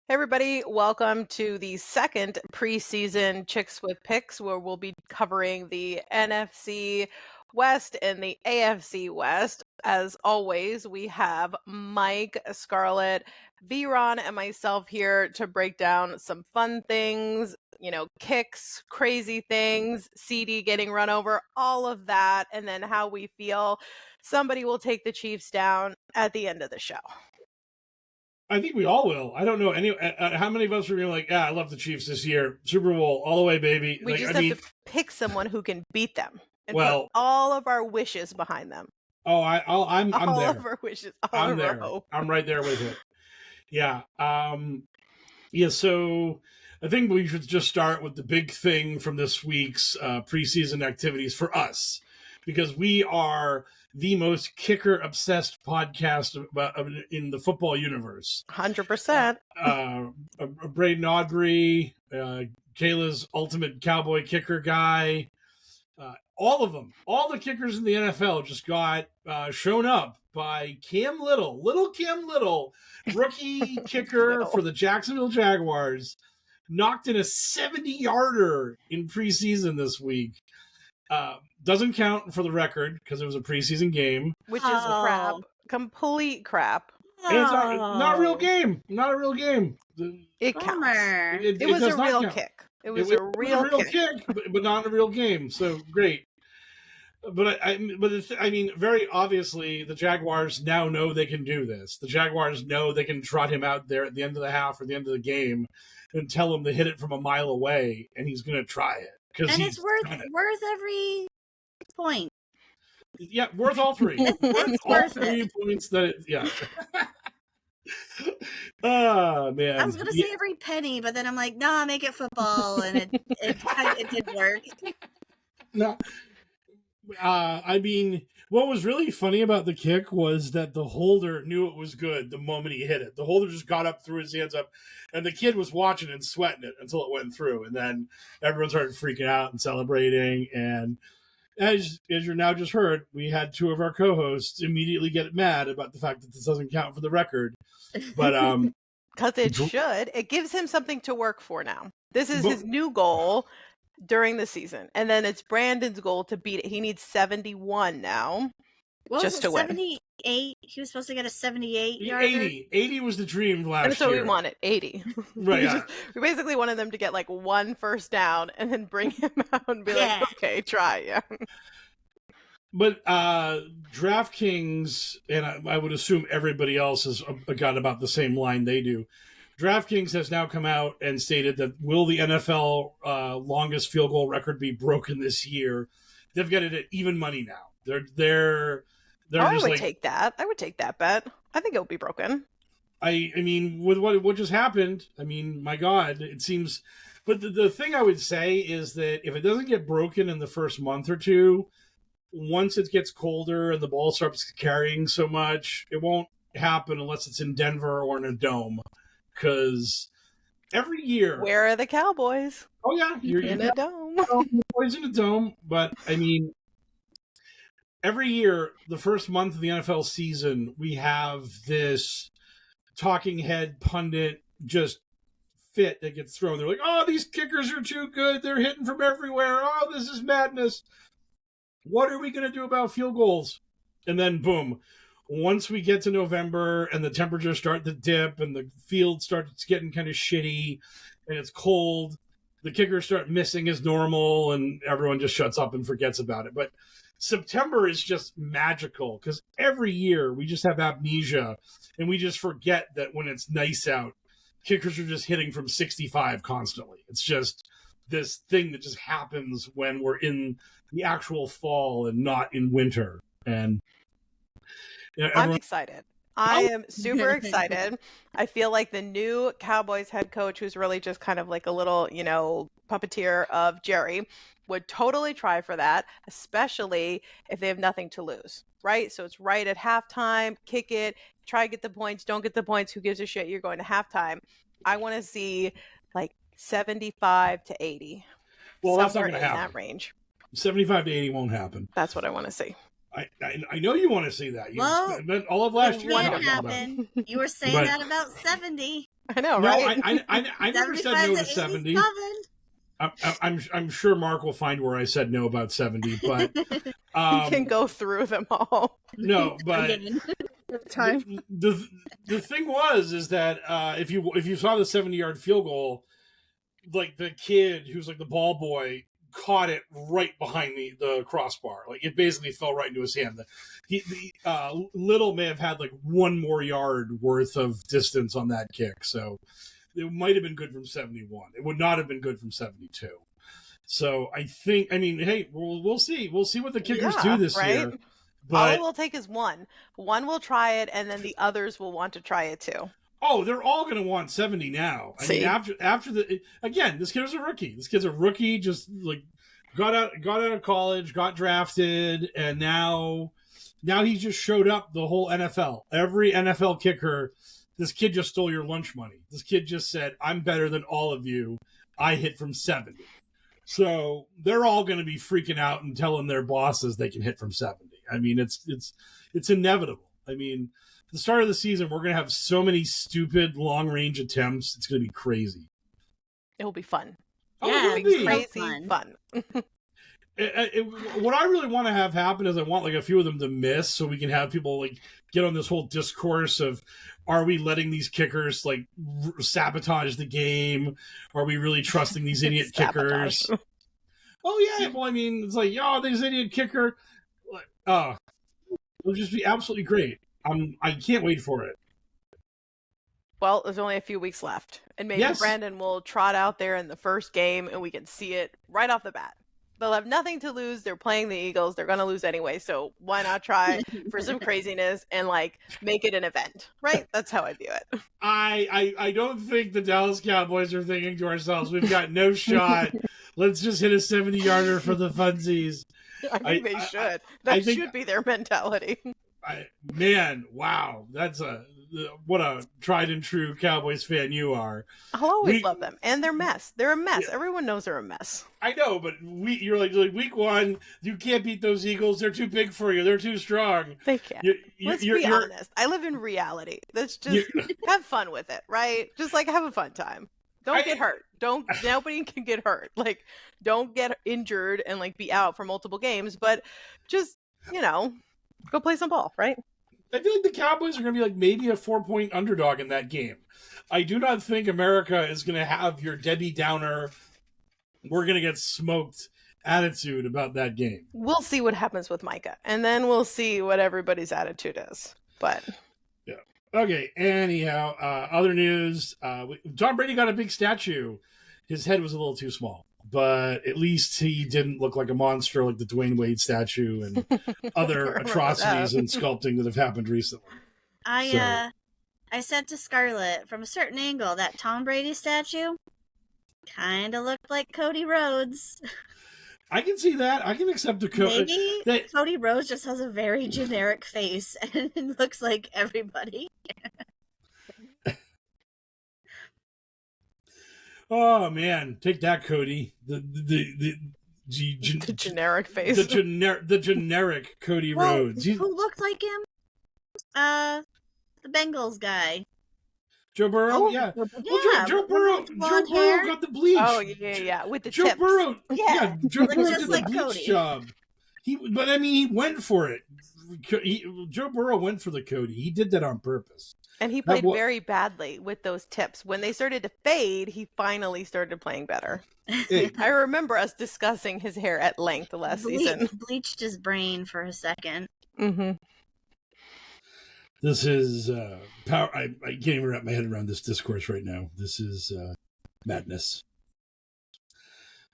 Hey everybody, welcome to the second preseason Chicks with Picks, where we'll be covering the NFC West and the AFC West. As always, we have Mike, Scarlett, V-Ron, and myself here to break down some fun things, kicks, crazy things, CD getting run over, all of that, and then how we feel somebody will take the Chiefs down at the end of the show. I think we all will. I don't know how many of us are going to like, I love the Chiefs this year. Super Bowl, all the way, baby. We just have to pick someone who can beat them and put all of our wishes behind them. Oh, I'm there. All of our wishes. I'm there. I'm right there with it. Yeah. So I think we should just start with the big thing from this week's preseason activities for us, because we are the most kicker-obsessed podcast in the football universe. 100%. Braden Audrey, Kayla's ultimate cowboy kicker guy, all of them, all the kickers in the NFL just got shown up by Cam Little, little Cam Little, rookie kicker for the Jacksonville Jaguars, knocked in a 70-yarder in preseason this week. Doesn't count for the record because it was a preseason game. Which is crap. Complete crap. And it's not a real game. Not a real game. It counts. It was a real kick. It was a real kick, but not a real game. So great. But I mean, very obviously, the Jaguars now know they can do this. The Jaguars know they can trot him out there at the end of the half or the end of the game and tell him to hit it from a mile away, and he's going to try it. And it's worth every point. Yeah, worth all three. All 3 points yeah. Oh, man. I was going to say every penny, but then I'm like, nah, make it football, and it did work. No. I mean, what was really funny about the kick was that the holder knew it was good the moment he hit it. The holder just got up, threw his hands up, and the kid was watching and sweating it until it went through. And then everyone started freaking out and celebrating. And as you're now just heard, we had 2 of our co-hosts immediately get mad about the fact that this doesn't count for the record. But because it should. It gives him something to work for now. This is his new goal during the season, and then it's Brandon's goal to beat it. He needs 71 now. Just to 78? Win. He was supposed to get a 78 yarder. 80 was the dream last year. And so we wanted 80. Right. We basically wanted them to get like 1 first down and then bring him out and be like, okay, try. Yeah. But DraftKings, and I would assume everybody else has got about the same line they do. DraftKings has now come out and stated that will the NFL longest field goal record be broken this year? They've got it at even money now. They're I would take that. I would take that bet. I think it will be broken. I mean, with what just happened, I mean, my God, it seems. But the thing I would say is that if it doesn't get broken in the first month or two, once it gets colder and the ball starts carrying so much, it won't happen unless it's in Denver or in a dome. Because every year... Where are the Cowboys? Oh, yeah. You're in a dome. Cowboys in a dome. But, I mean, every year, the first month of the NFL season, we have this talking head pundit just fit that gets thrown. They're like, oh, these kickers are too good. They're hitting from everywhere. Oh, this is madness. What are we going to do about field goals? And then, boom. Once we get to November and the temperatures start to dip and the field starts getting kind of shitty and it's cold, the kickers start missing as normal and everyone just shuts up and forgets about it. But September is just magical because every year we just have amnesia and we just forget that when it's nice out, kickers are just hitting from 65 constantly. It's just this thing that just happens when we're in the actual fall and not in winter. And I'm excited. I am super excited. I feel like the new Cowboys head coach, who's really just kind of like a little, puppeteer of Jerry, would totally try for that, especially if they have nothing to lose, right? So it's right at halftime, kick it, try to get the points, don't get the points, who gives a shit, you're going to halftime. I want to see like 75 to 80. Well, that's not going to happen. That range. 75 to 80 won't happen. That's what I want to see. I know you want to see that. Well, all of last year. It happen. You were saying that about 70. I know, No, right? I never said no to 70. I'm sure Mark will find where I said no about 70, but You can go through them all. no, but Time. the thing is that if you saw the 70-yard field goal, like the kid who's like the ball boy caught it right behind the crossbar. Like it basically fell right into his hand. Little may have had like one more yard worth of distance on that kick, so it might have been good from 71. It would not have been good from 72. So I mean, hey, we'll see. We'll see what the kickers do this year. But all it will take is one. One will try it, and then the others will want to try it too. Oh, they're all going to want 70 now. I mean, after this kid was a rookie. This kid's a rookie, just like got out of college, got drafted, and now he just showed up the whole NFL. Every NFL kicker, this kid just stole your lunch money. This kid just said, "I'm better than all of you. I hit from 70." So they're all going to be freaking out and telling their bosses they can hit from 70. I mean, it's inevitable. I mean, the start of the season, we're going to have so many stupid long-range attempts. It's going to be crazy. It will be fun. Yeah, it'll be crazy fun. What I really want to have happen is I want like a few of them to miss so we can have people like get on this whole discourse of, are we letting these kickers like sabotage the game? Are we really trusting these idiot kickers? Oh yeah, well I mean it's like, oh, this idiot kicker. It'll just be absolutely great. I can't wait for it. Well, there's only a few weeks left, and maybe Brandon will trot out there in the first game, and we can see it right off the bat. They'll have nothing to lose. They're playing the Eagles. They're going to lose anyway, so why not try for some craziness and like make it an event, right? That's how I view it. I don't think the Dallas Cowboys are thinking to ourselves, we've got no shot. Let's just hit a 70-yarder for the funsies. I think they should. That should be their mentality. Man, wow. What a tried and true Cowboys fan you are. I'll always love them. And they're a mess. They're a mess. Yeah. Everyone knows they're a mess. I know, but you're like week one, you can't beat those Eagles. They're too big for you. They're too strong. They can't. Let's be honest. I live in reality. Let's just have fun with it, right? Just like have a fun time. Don't get hurt. Nobody can get hurt. Like, don't get injured and like be out for multiple games, but just, go play some ball, right? I feel like the Cowboys are going to be like maybe a 4-point underdog in that game. I do not think America is going to have your Debbie Downer, we're going to get smoked attitude about that game. We'll see what happens with Micah, and then we'll see what everybody's attitude is. But yeah. Okay, anyhow, other news. Tom Brady got a big statue. His head was a little too small, but at least he didn't look like a monster like the Dwayne Wade statue and other atrocities in sculpting that have happened recently. I said to Scarlett, from a certain angle, that Tom Brady statue kind of looked like Cody Rhodes. I can see that. I can accept a Maybe Cody Rhodes just has a very generic face and it looks like everybody. Oh man, take that, Cody. The generic face. The generic Cody Rhodes. Who looked like him? The Bengals guy. Joe Burrow, yeah. Joe Burrow got the bleach. Oh yeah, with the Joe tips. Burrow, Joe Burrow just did like the bleach Cody. job. But I mean, he went for it. Joe Burrow went for the Cody. He did that on purpose. And he played very badly with those tips. When they started to fade, he finally started playing better. Hey. I remember us discussing his hair at length last season. Bleached his brain for a second. Mm-hmm. This is power. I can't even wrap my head around this discourse right now. This is madness.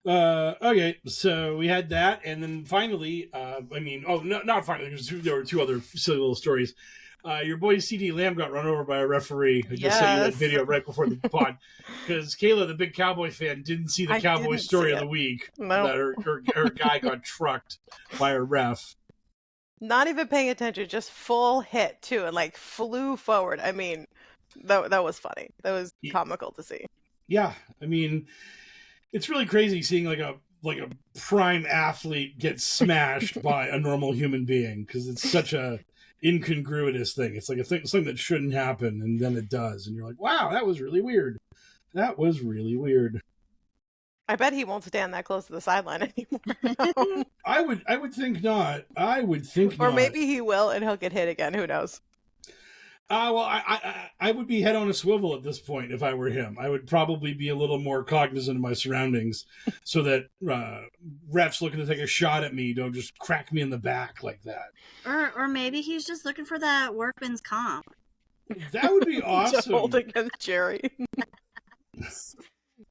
Okay, so we had that, and then finally, not finally. There were two other silly little stories. Your boy CD Lamb got run over by a referee. I just sent you that video right before the pod because Kayla, the big Cowboy fan, didn't see the Cowboy story of the week. No. That her guy got trucked by a ref. Not even paying attention, just full hit too, and like flew forward. I mean, that was funny. That was comical to see. Yeah, I mean, it's really crazy seeing like a prime athlete get smashed by a normal human being because it's such a incongruous thing. It's like something that shouldn't happen, and then it does, and you're like, wow, that was really weird. That was really weird. I bet he won't stand that close to the sideline anymore. I would think not. I would think or not. maybe he will, and he'll get hit again. Who knows? Well, I would be head on a swivel at this point if I were him. I would probably be a little more cognizant of my surroundings, so that refs looking to take a shot at me don't just crack me in the back like that. Or maybe he's just looking for that workman's comp. That would be awesome. To hold against Jerry.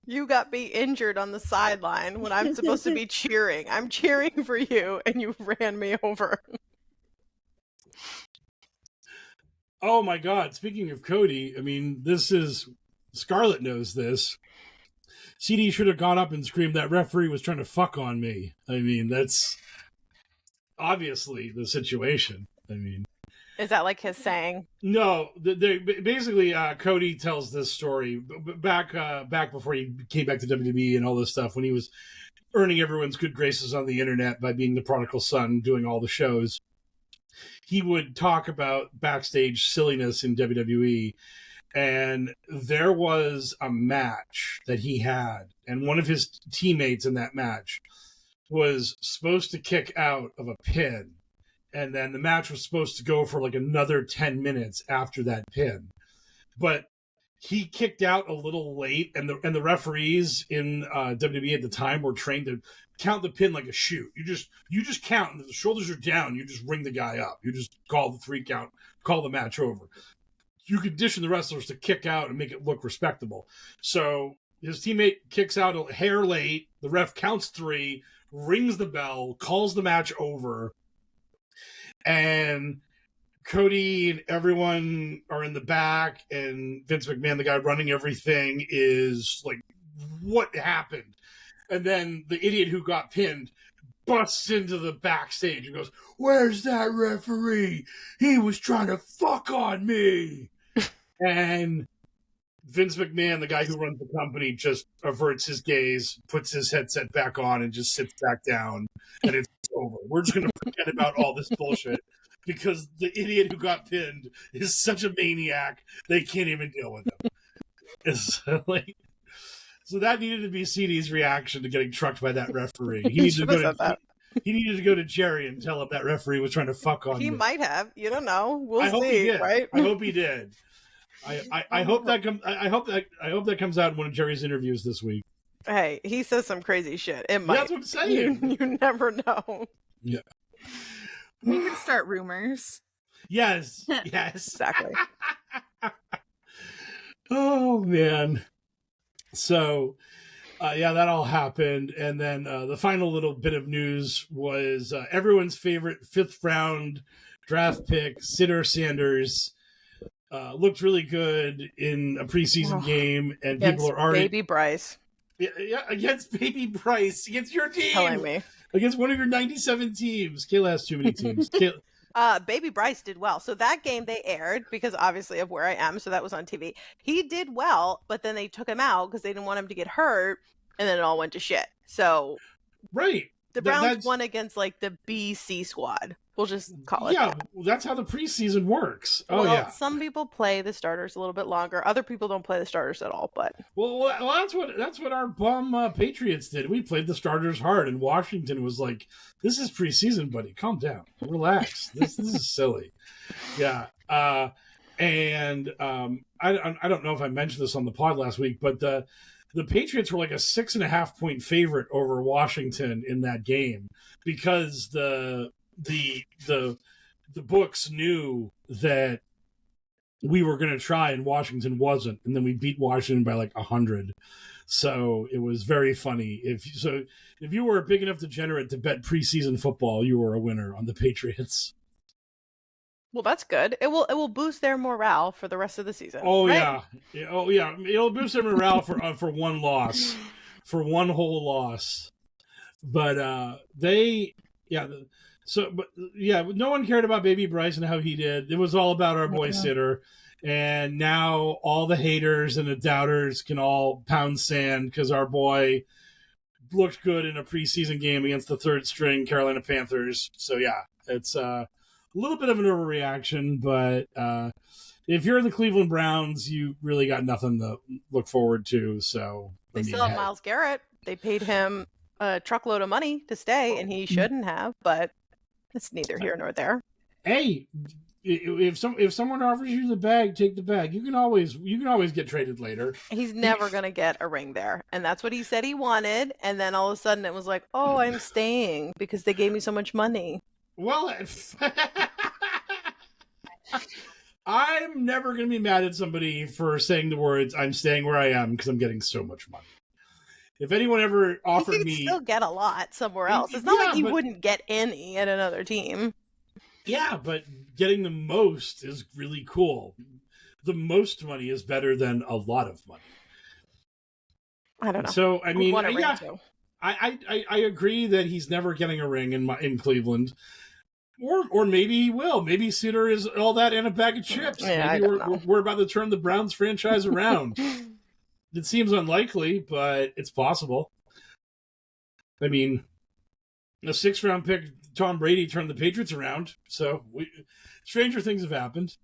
You got me injured on the sideline when I'm supposed to be cheering. I'm cheering for you, and you ran me over. Oh my God! Speaking of Cody, I mean, Scarlett knows this. CD should have gone up and screamed that referee was trying to fuck on me. I mean, that's obviously the situation. I mean, is that like his saying? No, basically Cody tells this story back before he came back to WWE and all this stuff, when he was earning everyone's good graces on the internet by being the prodigal son, doing all the shows. He would talk about backstage silliness in WWE, and there was a match that he had, and one of his teammates in that match was supposed to kick out of a pin, and then the match was supposed to go for like another 10 minutes after that pin. But he kicked out a little late, and the referees in WWE at the time were trained to count the pin like a shoot. You just count, and if the shoulders are down, you just ring the guy up. You just call the 3 count, call the match over. You condition the wrestlers to kick out and make it look respectable. So his teammate kicks out a hair late. The ref counts 3, rings the bell, calls the match over, and Cody and everyone are in the back, and Vince McMahon, the guy running everything, is like, what happened? And then the idiot who got pinned busts into the backstage and goes, where's that referee? He was trying to fuck on me. And Vince McMahon, the guy who runs the company, just averts his gaze, puts his headset back on, and just sits back down, and it's over. We're just going to forget about all this bullshit, because the idiot who got pinned is such a maniac, they can't even deal with him. It's like, so that needed to be CD's reaction to getting trucked by that referee. He needed to go to Jerry and tell him that referee was trying to fuck on him. He might have. You don't know. We'll see. Hope he did. Right? I hope he did. I hope that comes out in one of Jerry's interviews this week. Hey, he says some crazy shit. It might. That's what I'm saying. You never know. Yeah. We can start rumors. Yes. Yes. Exactly. Oh man. So that all happened, and then the final little bit of news was everyone's favorite 5th round draft pick, Sidor Sanders, looked really good in a preseason game, and people are already Baby Bryce. Yeah, against Baby Bryce, against your team, Telling me. Against one of your 97 teams. Kayla has too many teams. Baby Bryce did well. So that game they aired because obviously of where I am. So that was on TV. He did well, but then they took him out because they didn't want him to get hurt, and then it all went to shit. So right. The Browns won against like the BC squad. We'll just call it that. Well, that's how the preseason works. Some people play the starters a little bit longer. Other people don't play the starters at all. But that's what our bum Patriots did. We played the starters hard, and Washington was like, "This is preseason, buddy. Calm down, relax. This is silly." Yeah. I don't know if I mentioned this on the pod last week, but the Patriots were like a 6.5 point favorite over Washington in that game, because the books knew that we were going to try and Washington wasn't, and then we beat Washington by like 100. So it was very funny. If you were a big enough degenerate to bet preseason football, you were a winner on the Patriots. Well, that's good. It will boost their morale for the rest of the season. Oh, right? Yeah. It'll boost their morale for one loss, for one whole loss. But no one cared about Baby Bryce and how he did. It was all about our boy Sidor. And now all the haters and the doubters can all pound sand because our boy looked good in a preseason game against the 3rd string Carolina Panthers. So yeah, it's little bit of an overreaction, but if you're the Cleveland Browns, you really got nothing to look forward to. So They still have Myles Garrett. They paid him a truckload of money to stay, and he shouldn't have, but it's neither here nor there. Hey, if someone offers you the bag, take the bag. You can always get traded later. He's never going to get a ring there, and that's what he said he wanted, and then all of a sudden it was like, oh, I'm staying because they gave me so much money. Well, I'm never going to be mad at somebody for saying the words, I'm staying where I am because I'm getting so much money. If anyone ever offered me... still get a lot somewhere else. It's not like you wouldn't get any at another team. Yeah, but getting the most is really cool. The most money is better than a lot of money. I don't know. So, I mean, yeah, I agree that he's never getting a ring in Cleveland. Or maybe he will. Maybe Suter is all that and a bag of chips. Yeah, maybe we're about to turn the Browns franchise around. It seems unlikely, but it's possible. I mean, a 6th-round pick, Tom Brady, turned the Patriots around. So stranger things have happened.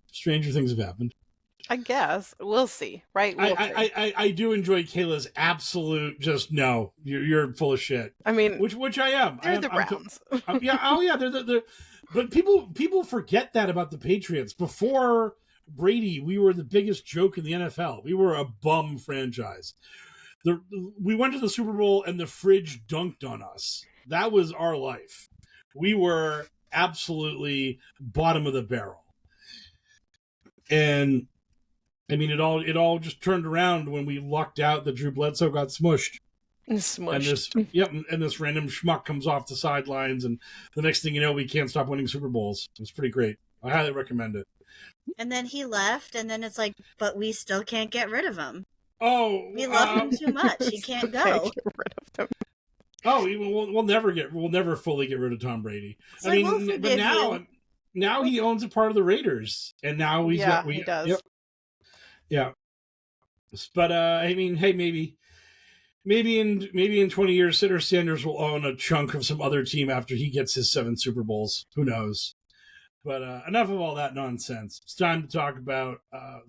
I guess. We'll see, right? I do enjoy Kayla's absolute just no. You're full of shit. I mean, which I am. They're the Browns. They're but people forget that about the Patriots. Before Brady, we were the biggest joke in the NFL. We were a bum franchise. We went to the Super Bowl and the fridge dunked on us. That was our life. We were absolutely bottom of the barrel. And I mean, it all just turned around when we lucked out that Drew Bledsoe got smushed. And this random schmuck comes off the sidelines, and the next thing you know, we can't stop winning Super Bowls. It was pretty great. I highly recommend it. And then he left, and then it's like, but we still can't get rid of him. Oh, we love him too much. He can't go. Can't get rid of him. Oh, we'll never fully get rid of Tom Brady. So I mean, but now he owns a part of the Raiders, and now he does. Yep. Yeah, but I mean, hey, maybe in 20 years, Sitter Sanders will own a chunk of some other team after he gets his 7 Super Bowls. Who knows? But enough of all that nonsense. It's time to talk about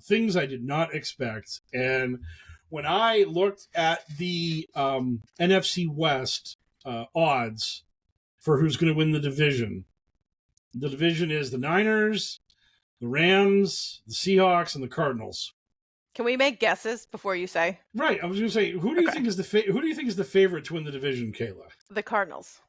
things I did not expect. And when I looked at the NFC West odds for who's going to win the division is the Niners, the Rams, the Seahawks, and the Cardinals. Can we make guesses before you say? Right. I was going to say, who do you think is the favorite to win the division, Kayla? The Cardinals.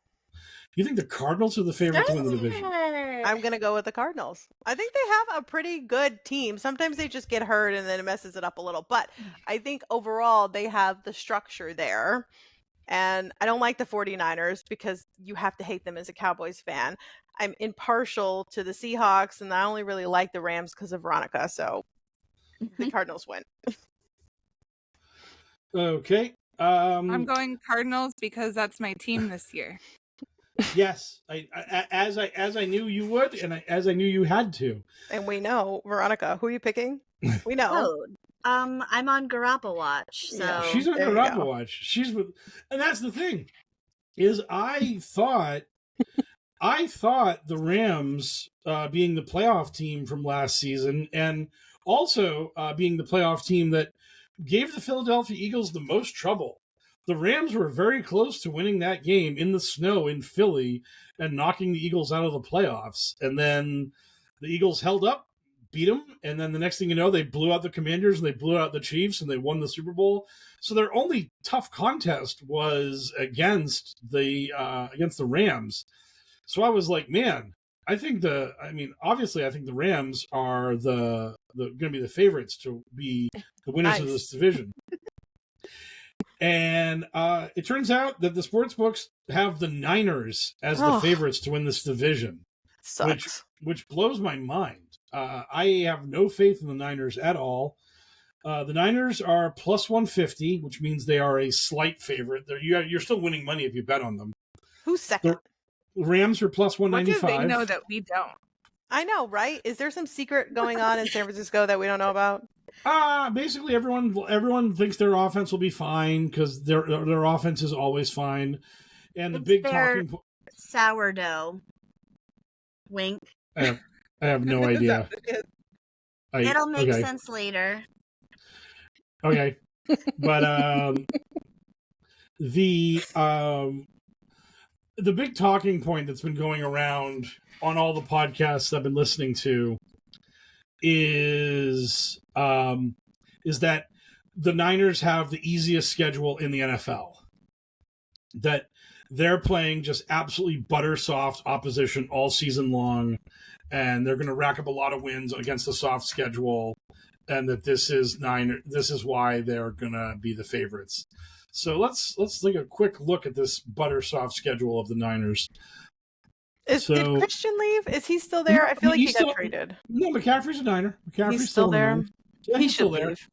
You think the Cardinals are the favorite to win the division? I'm going to go with the Cardinals. I think they have a pretty good team. Sometimes they just get hurt and then it messes it up a little. But I think overall they have the structure there. And I don't like the 49ers because you have to hate them as a Cowboys fan. I'm impartial to the Seahawks, and I only really like the Rams because of Veronica. So the Cardinals win. Okay. I'm going Cardinals because that's my team this year. Yes, as I knew you would, and as I knew you had to. And we know, Veronica, who are you picking? We know. I'm on GarapaWatch. So yeah, she's on GarapaWatch. She's with, and that's the thing, is I thought the Rams being the playoff team from last season, and also being the playoff team that gave the Philadelphia Eagles the most trouble. The Rams were very close to winning that game in the snow in Philly and knocking the Eagles out of the playoffs. And then the Eagles held up, beat them, and then the next thing you know, they blew out the Commanders and they blew out the Chiefs and they won the Super Bowl. So their only tough contest was against the Rams. So I was like, man, obviously I think the Rams are going to be the favorites to be the winners of this division. And it turns out that the sports books have the Niners as the favorites to win this division. Sucks. Which blows my mind. I have no faith in the Niners at all. The Niners are plus 150, which means they are a slight favorite. You're still winning money if you bet on them. Who's second? The Rams are plus 195. What do they know that we don't? I know, right? Is there some secret going on in San Francisco that we don't know about? Basically everyone thinks their offense will be fine because their offense is always fine. And the big talking sourdough. Wink. I have no Is idea. that what it is? It'll make okay. sense later. Okay. But the big talking point that's been going around on all the podcasts I've been listening to is that the Niners have the easiest schedule in the NFL. That they're playing just absolutely butter soft opposition all season long, and they're going to rack up a lot of wins against the soft schedule, and that this is why they're going to be the favorites. So let's take a quick look at this butter soft schedule of the Niners. Did Christian leave? Is he still there? I feel like he got traded. No, McCaffrey's a Niner. McCaffrey's He's still there. Yeah, He should leave.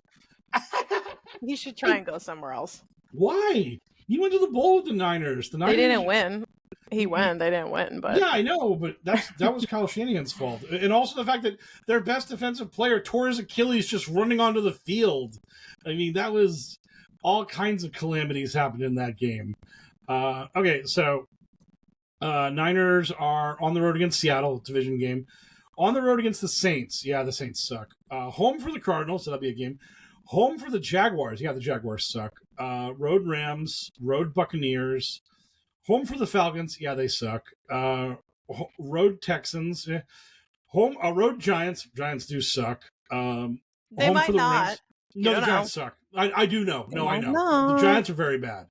He should try and go somewhere else. Why? You went to the bowl with the Niners. The Niners. They didn't win. He won. They didn't win, but yeah, I know. But that was Kyle Shanahan's fault, and also the fact that their best defensive player tore his Achilles just running onto the field. I mean, that was all kinds of calamities happened in that game. Okay, so Niners are on the road against Seattle, division game. On the road against the Saints. Yeah, the Saints suck. Home for the Cardinals. So that'll be a game. Home for the Jaguars. Yeah, the Jaguars suck. Road Rams. Road Buccaneers. Home for the Falcons. Yeah, they suck. Road Texans. Yeah. Road Giants. Giants do suck. they home might for the not. Rams. No, the Giants suck. I do know. No, I know. No. The Giants are very bad.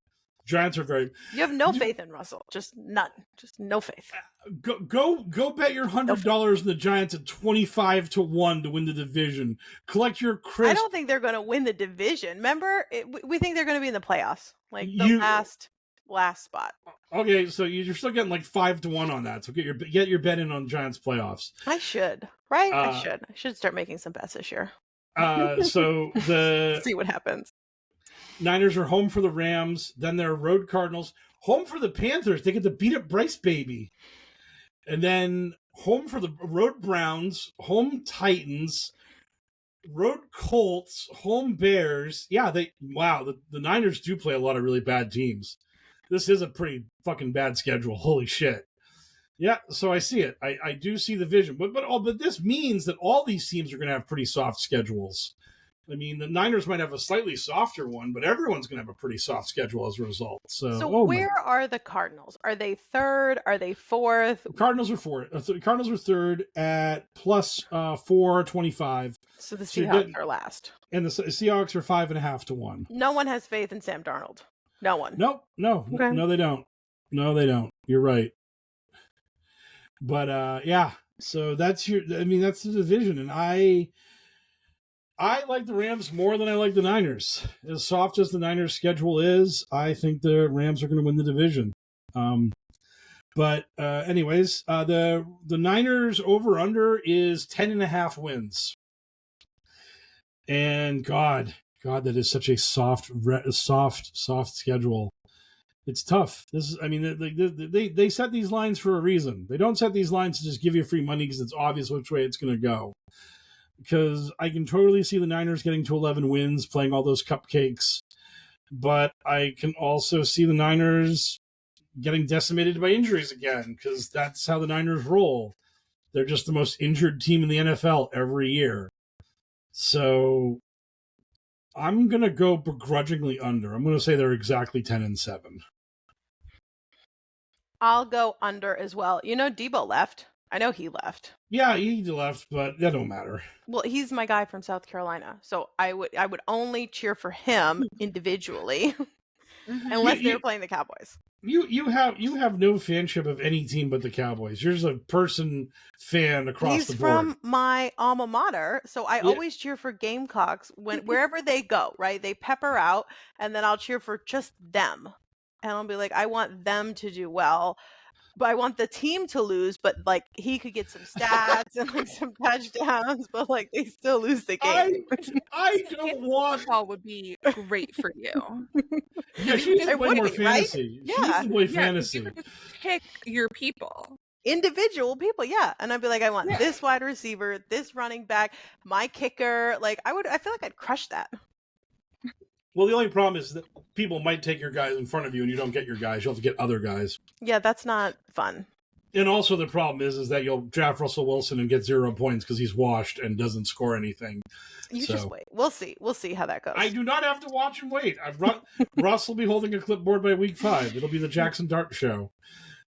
Giants are very. You have no faith in Russell. Just none. Just no faith. Go bet your $100 in the Giants at 25-1 to win the division. Collect your crisp. I don't think they're going to win the division. Remember, we think they're going to be in the playoffs, like the last spot. Okay, so you're still getting like 5-1 on that. So get your bet in on Giants playoffs. I should, right? I should start making some bets this year. So see what happens. Niners are home for the Rams. Then they're road Cardinals. Home for the Panthers. They get to beat up Bryce Baby. And then home for the road Browns. Home Titans. Road Colts. Home Bears. Yeah, the Niners do play a lot of really bad teams. This is a pretty fucking bad schedule. Holy shit. Yeah, so I see it. I do see the vision. But this means that all these teams are going to have pretty soft schedules. I mean, the Niners might have a slightly softer one, but everyone's going to have a pretty soft schedule as a result. So where are the Cardinals? Are they third? Are they fourth? Cardinals are fourth. The Cardinals are third at plus 425. So the Seahawks are last. And the Seahawks are 5.5-1. No one has faith in Sam Darnold. No one. No, okay. No, they don't. No, they don't. You're right. But yeah, so that's the division, and I like the Rams more than I like the Niners. As soft as the Niners' schedule is, I think the Rams are going to win the division. But anyways, the Niners over/under is 10.5 wins. And God, that is such a soft schedule. It's tough. They set these lines for a reason. They don't set these lines to just give you free money because it's obvious which way it's going to go. Because I can totally see the Niners getting to 11 wins, playing all those cupcakes. But I can also see the Niners getting decimated by injuries again, because that's how the Niners roll. They're just the most injured team in the NFL every year. So I'm going to go begrudgingly under. I'm going to say they're exactly 10-7. I'll go under as well. Debo left. I know he left. Yeah, he left, but that don't matter. Well, he's my guy from South Carolina, so I would only cheer for him individually, unless they were playing the Cowboys. You have no fanship of any team but the Cowboys. You're just a person fan across the board. He's from my alma mater, so I always cheer for Gamecocks wherever they go. Right, they pepper out, and then I'll cheer for just them, and I'll be like, I want them to do well. But I want the team to lose, but like he could get some stats and like some touchdowns, but like they still lose the game. I don't want. Football would be great for you. Yeah, she needs to play more fantasy. Right? Yeah. She needs to play fantasy. You could pick your people. Individual people, yeah. And I'd be like, I want this wide receiver, this running back, my kicker. Like I feel like I'd crush that. Well, the only problem is that people might take your guys in front of you and you don't get your guys. You'll have to get other guys. Yeah, that's not fun. And also the problem is that you'll draft Russell Wilson and get 0 points because he's washed and doesn't score anything. You just wait. We'll see. We'll see how that goes. I do not have to watch and wait. Russ will be holding a clipboard by week 5. It'll be the Jackson Dart show.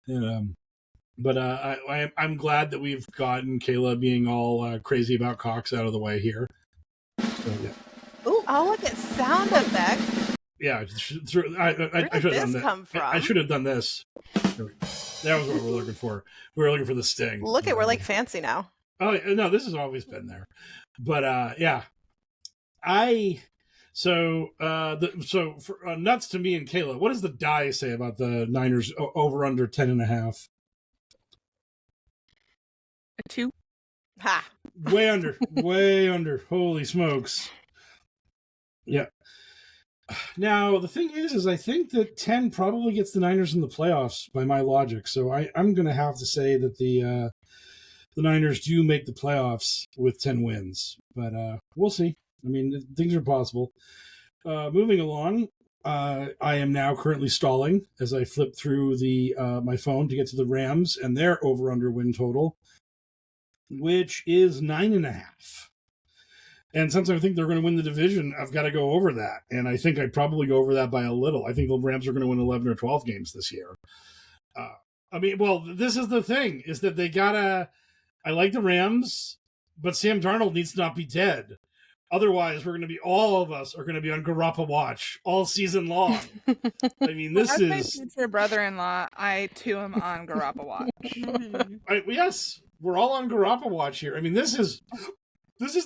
But I'm glad that we've gotten Kayla being all crazy about Cox out of the way here. So, yeah. Oh, look at sound effect. Yeah, I should have done that. Come from? I should have done this. That was what we're looking for. We were looking for the sting. Look at we're like fancy now. Oh no, this has always been there. But yeah, so for nuts to me and Kayla, what does the die say about the Niners over under 10.5? A 2. Ha! Way under, way under. Holy smokes! Yeah. Now the thing is I think that 10 probably gets the Niners in the playoffs by my logic. So I'm going to have to say that the Niners do make the playoffs with 10 wins, but we'll see. I mean, things are possible. Moving along, I am now currently stalling as I flip through my phone to get to the Rams and their over/under win total, which is 9.5. And since I think they're going to win the division, I've got to go over that. And I think I'd probably go over that by a little. I think the Rams are going to win 11 or 12 games this year. I mean, well, this is the thing, is that they gotta... I like the Rams, but Sam Darnold needs to not be dead. Otherwise, all of us are going to be on GarapaWatch all season long. I mean, this As is... my future brother-in-law, I too am on GarapaWatch. Yes, we're all on GarapaWatch here. I mean, this is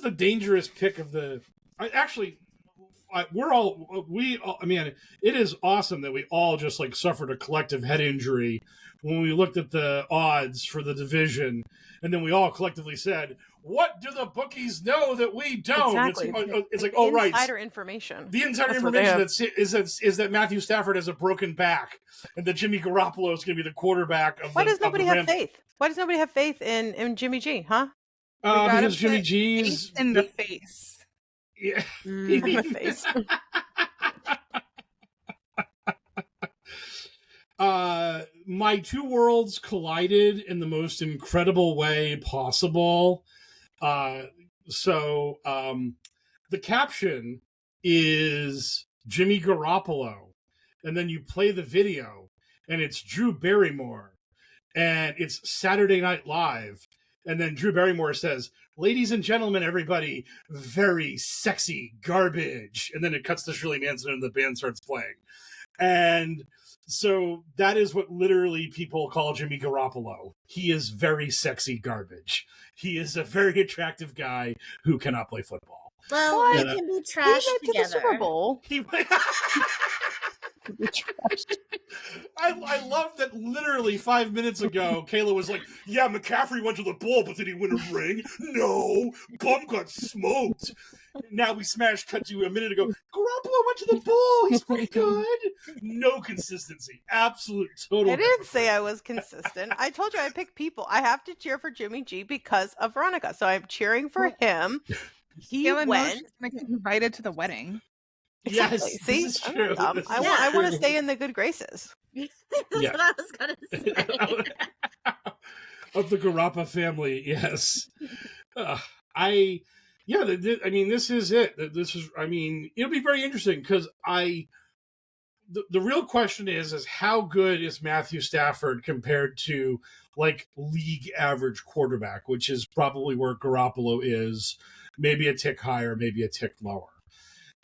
the dangerous pick of the... I mean, it is awesome that we all just like suffered a collective head injury when we looked at the odds for the division, and then we all collectively said, "What do the bookies know that we don't?" Exactly. It's like, oh, right, insider information. The insider information is that Matthew Stafford has a broken back, and that Jimmy Garoppolo is going to be the quarterback of. Why does nobody have faith? Why does nobody have faith in Jimmy G? Huh? Because Jimmy G's in the face. Yeah. In the face. My two worlds collided in the most incredible way possible. So the caption is Jimmy Garoppolo, and then you play the video, and it's Drew Barrymore, and it's Saturday Night Live, and then Drew Barrymore says, "Ladies and gentlemen, everybody, very sexy garbage," and then it cuts to Shirley Manson, and the band starts playing, and so that is what literally people call Jimmy Garoppolo. He is very sexy garbage. He is a very attractive guy who cannot play football. Well, we can be trashed together. The Super Bowl. I love that literally 5 minutes ago, Kayla was like, "Yeah, McCaffrey went to the bowl, but did he win a ring? No, Bum got smoked." Now we cut to a minute ago. Garoppolo went to the bowl. He's pretty good. No consistency. Absolute total. I didn't say I was consistent. I told you I picked people. I have to cheer for Jimmy G because of Veronica. So I'm cheering for him. He went. Going to get invited to the wedding. Yes, exactly. See, this is true. I want to stay in the good graces. That's what I was going to say. Of the Garapa family, yes. I mean, this is it. It'll be very interesting because the real question is how good is Matthew Stafford compared to like league average quarterback, which is probably where Garoppolo is, maybe a tick higher, maybe a tick lower.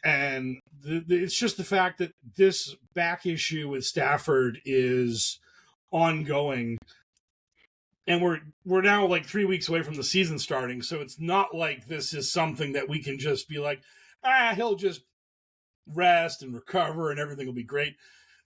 And it's just the fact that this back issue with Stafford is ongoing. And we're now like 3 weeks away from the season starting, so it's not like this is something that we can just be like, he'll just rest and recover and everything will be great.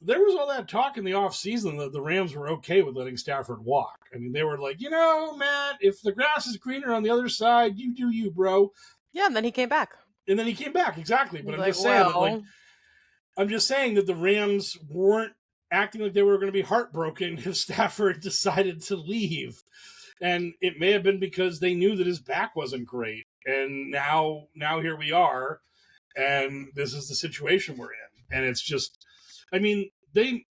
There was all that talk in the offseason that the Rams were okay with letting Stafford walk. I mean, they were like, Matt, if the grass is greener on the other side, you do you, bro. Yeah, and then he came back. Exactly. But I'm just saying that the Rams weren't acting like they were going to be heartbroken if Stafford decided to leave. And it may have been because they knew that his back wasn't great. And now here we are, and this is the situation we're in. And it's just, I mean, they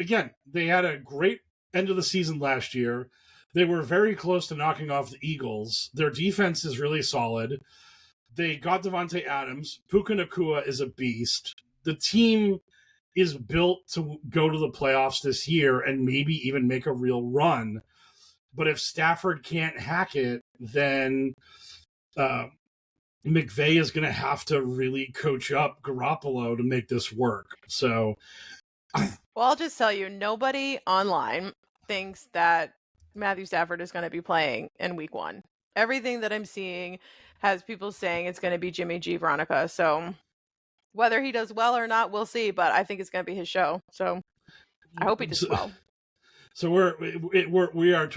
had a great end of the season last year. They were very close to knocking off the Eagles. Their defense is really solid. They got Devontae Adams. Puka Nacua is a beast. The team is built to go to the playoffs this year and maybe even make a real run. But if Stafford can't hack it, then McVay is going to have to really coach up Garoppolo to make this work. So, well, I'll just tell you, nobody online thinks that Matthew Stafford is going to be playing in week 1. Everything that I'm seeing has people saying it's going to be Jimmy G, Veronica. So whether he does well or not, we'll see. But I think it's going to be his show. So I hope he does well. So we are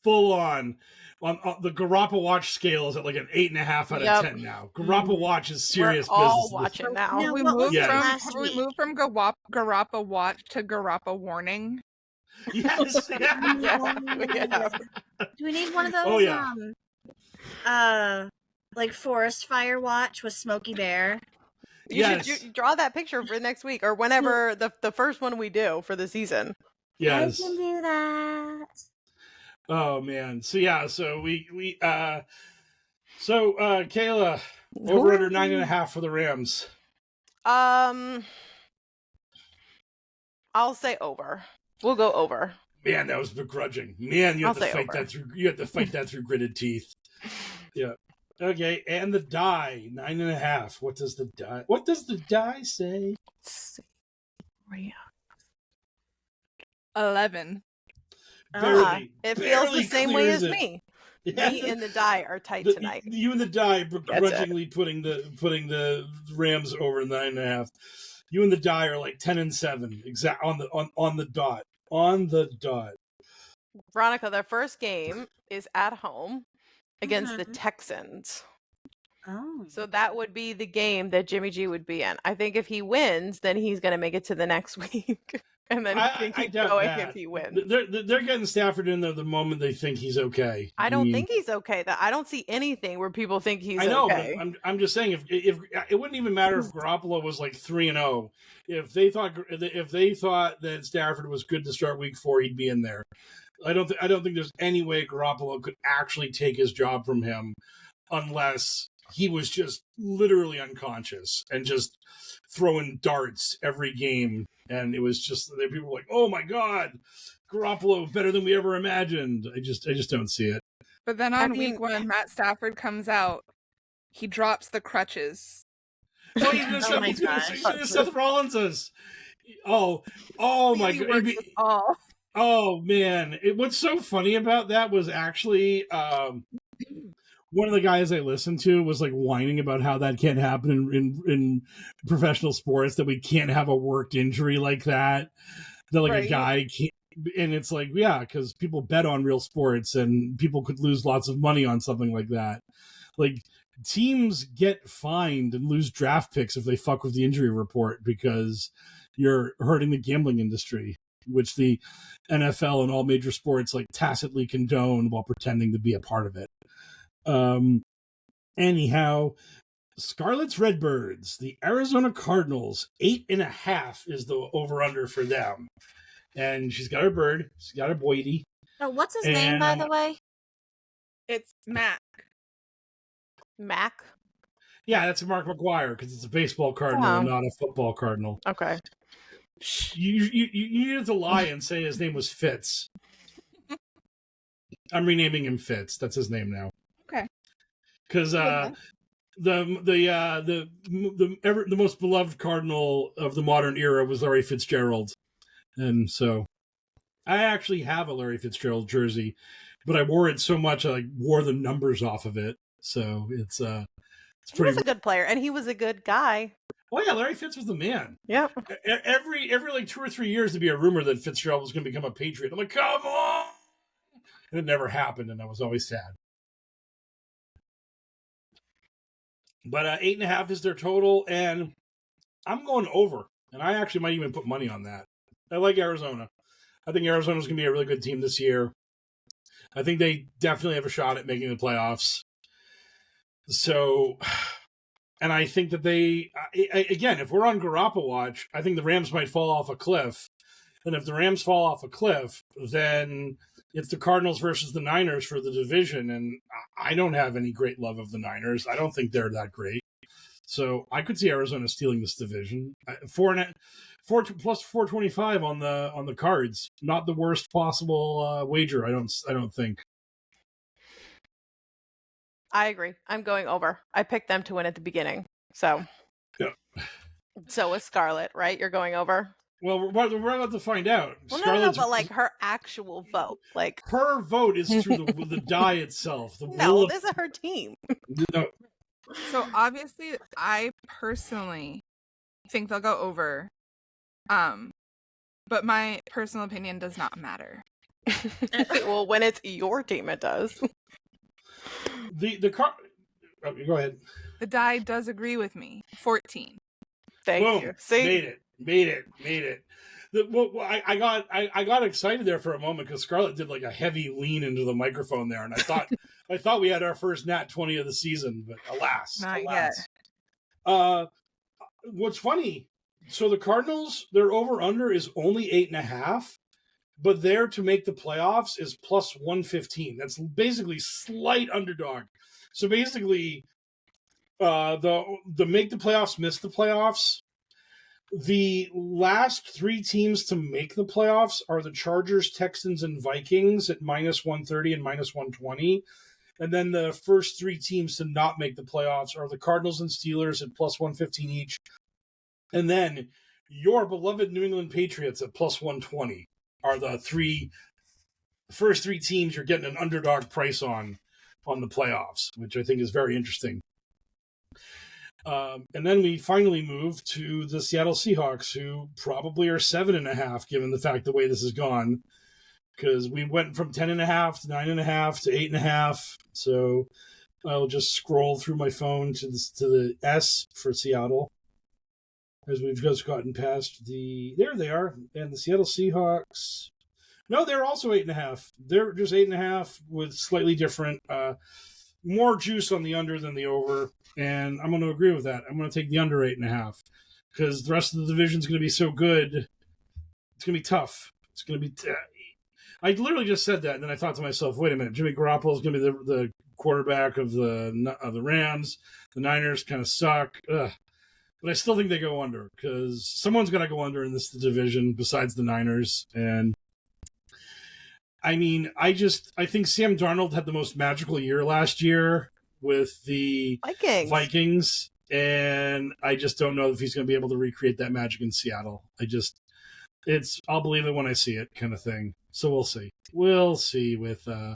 full on the GarapaWatch scale is at like an 8.5 out of 10 now. GarapaWatch is serious We're all business. watching now. Now, We what was moved it from last week? GarapaWatch to Garapa Warning. Yes. Yeah. Do we need one of those? Oh, yeah. Like Forest Fire Watch with Smokey Bear. You should draw that picture for next week or whenever the first one we do for the season. Yes. I can do that. Oh man. So yeah. So we Kayla, over under 9.5 for the Rams. I'll say over. We'll go over. Man, that was begrudging. Man, you have to fight that through. You have to fight that through gritted teeth. Yeah. Okay, and the die 9.5. What does the die? What does the die say? 11. It feels the same way as me. Yeah. Me and the die are tight tonight. You and the die begrudgingly putting the Rams over 9.5. You and the die are like 10 and 7, exact on the dot. On the dot. Veronica, their first game is at home against the Texans. Oh. So that would be the game that Jimmy G would be in. I think if he wins, then he's going to make it to the next week. And then he can keep going if he wins. They're getting Stafford in there the moment they think he's okay. I don't think he's okay. I don't see anything where people think he's okay. I know, but I'm just saying if it wouldn't even matter if Garoppolo was like 3-0. If they thought that Stafford was good to start week 4, he'd be in there. I don't think there's any way Garoppolo could actually take his job from him unless he was just literally unconscious and just throwing darts every game. And it was just, people were like, oh my God, Garoppolo better than we ever imagined. I just don't see it. But then on week 1, Matt Stafford comes out, he drops the crutches. Oh, he's going to Seth Rollins is. Oh my God. Oh man. What's so funny about that was actually, one of the guys I listened to was like whining about how that can't happen in professional sports, that we can't have a worked injury like that a guy can't. And it's like, yeah, because people bet on real sports and people could lose lots of money on something like that. Like, teams get fined and lose draft picks if they fuck with the injury report because you're hurting the gambling industry, which the NFL and all major sports like tacitly condone while pretending to be a part of it. Anyhow, Scarlet's Redbirds, the Arizona Cardinals, 8.5 is the over-under for them. And she's got her bird. She's got her boydie. Oh, what's his name, by the way? It's Mac. Mac? Yeah, that's Mark McGuire because it's a baseball cardinal and not a football cardinal. Okay. You needed to lie and say his name was Fitz. I'm renaming him Fitz. That's his name now. Okay. Because the most beloved cardinal of the modern era was Larry Fitzgerald, and so I actually have a Larry Fitzgerald jersey, but I wore it so much I wore the numbers off of it. So it's pretty. He was a good player, and he was a good guy. Oh yeah, Larry Fitz was the man. Yeah. Every like 2 or 3 years there'd be a rumor that Fitzgerald was going to become a Patriot. I'm like, come on, and it never happened, and I was always sad. But 8.5 is their total, and I'm going over. And I actually might even put money on that. I like Arizona. I think Arizona's going to be a really good team this year. I think they definitely have a shot at making the playoffs. So, and I think that again, if we're on GarapaWatch, I think the Rams might fall off a cliff. And if the Rams fall off a cliff, then it's the Cardinals versus the Niners for the division. And I don't have any great love of the Niners. I don't think they're that great. So I could see Arizona stealing this division. 4 plus 425 on the Cards. Not the worst possible wager. I don't think. I agree. I'm going over. I picked them to win at the beginning. So, yeah. So is Scarlett, right? You're going over? Well, we're about to find out. Well, no, but like her actual vote. Like her vote is through the die itself. This is her team. No. So obviously, I personally think they'll go over. But my personal opinion does not matter. Well, when it's your team, it does. Go ahead. The die does agree with me. 14. Thank you. See, made it. I got excited there for a moment because Scarlett did like a heavy lean into the microphone there, and I thought we had our first nat 20 of the season, but alas, Not yet. What's funny? So the Cardinals, their over under is only 8.5, but there to make the playoffs is plus 115. That's basically slight underdog. So basically, the make the playoffs, miss the playoffs. The last 3 teams to make the playoffs are the Chargers, Texans, and Vikings at minus 130 and minus 120. And then the first 3 teams to not make the playoffs are the Cardinals and Steelers at plus 115 each. And then your beloved New England Patriots at plus 120 are the first 3 teams you're getting an underdog price on the playoffs, which I think is very interesting. And then we finally move to the Seattle Seahawks, who probably are 7.5, given the fact the way this has gone, because we went from 10.5 to 9.5 to 8.5. So I'll just scroll through my phone to the S for Seattle, as we've just gotten past there they are, and the Seattle Seahawks. No, they're also 8.5. They're just 8.5 with slightly different, more juice on the under than the over. And I'm going to agree with that. I'm going to take the under 8.5 because the rest of the division is going to be so good. It's going to be tough. It's going to be. I literally just said that, and then I thought to myself, "Wait a minute, Jimmy Garoppolo is going to be the quarterback of the Rams. The Niners kind of suck, but I still think they go under because someone's got to go under in this division besides the Niners." And I mean, I think Sam Darnold had the most magical year last year with the Vikings, and I just don't know if he's going to be able to recreate that magic in Seattle. I'll believe it when I see it, kind of thing. So we'll see. We'll see with our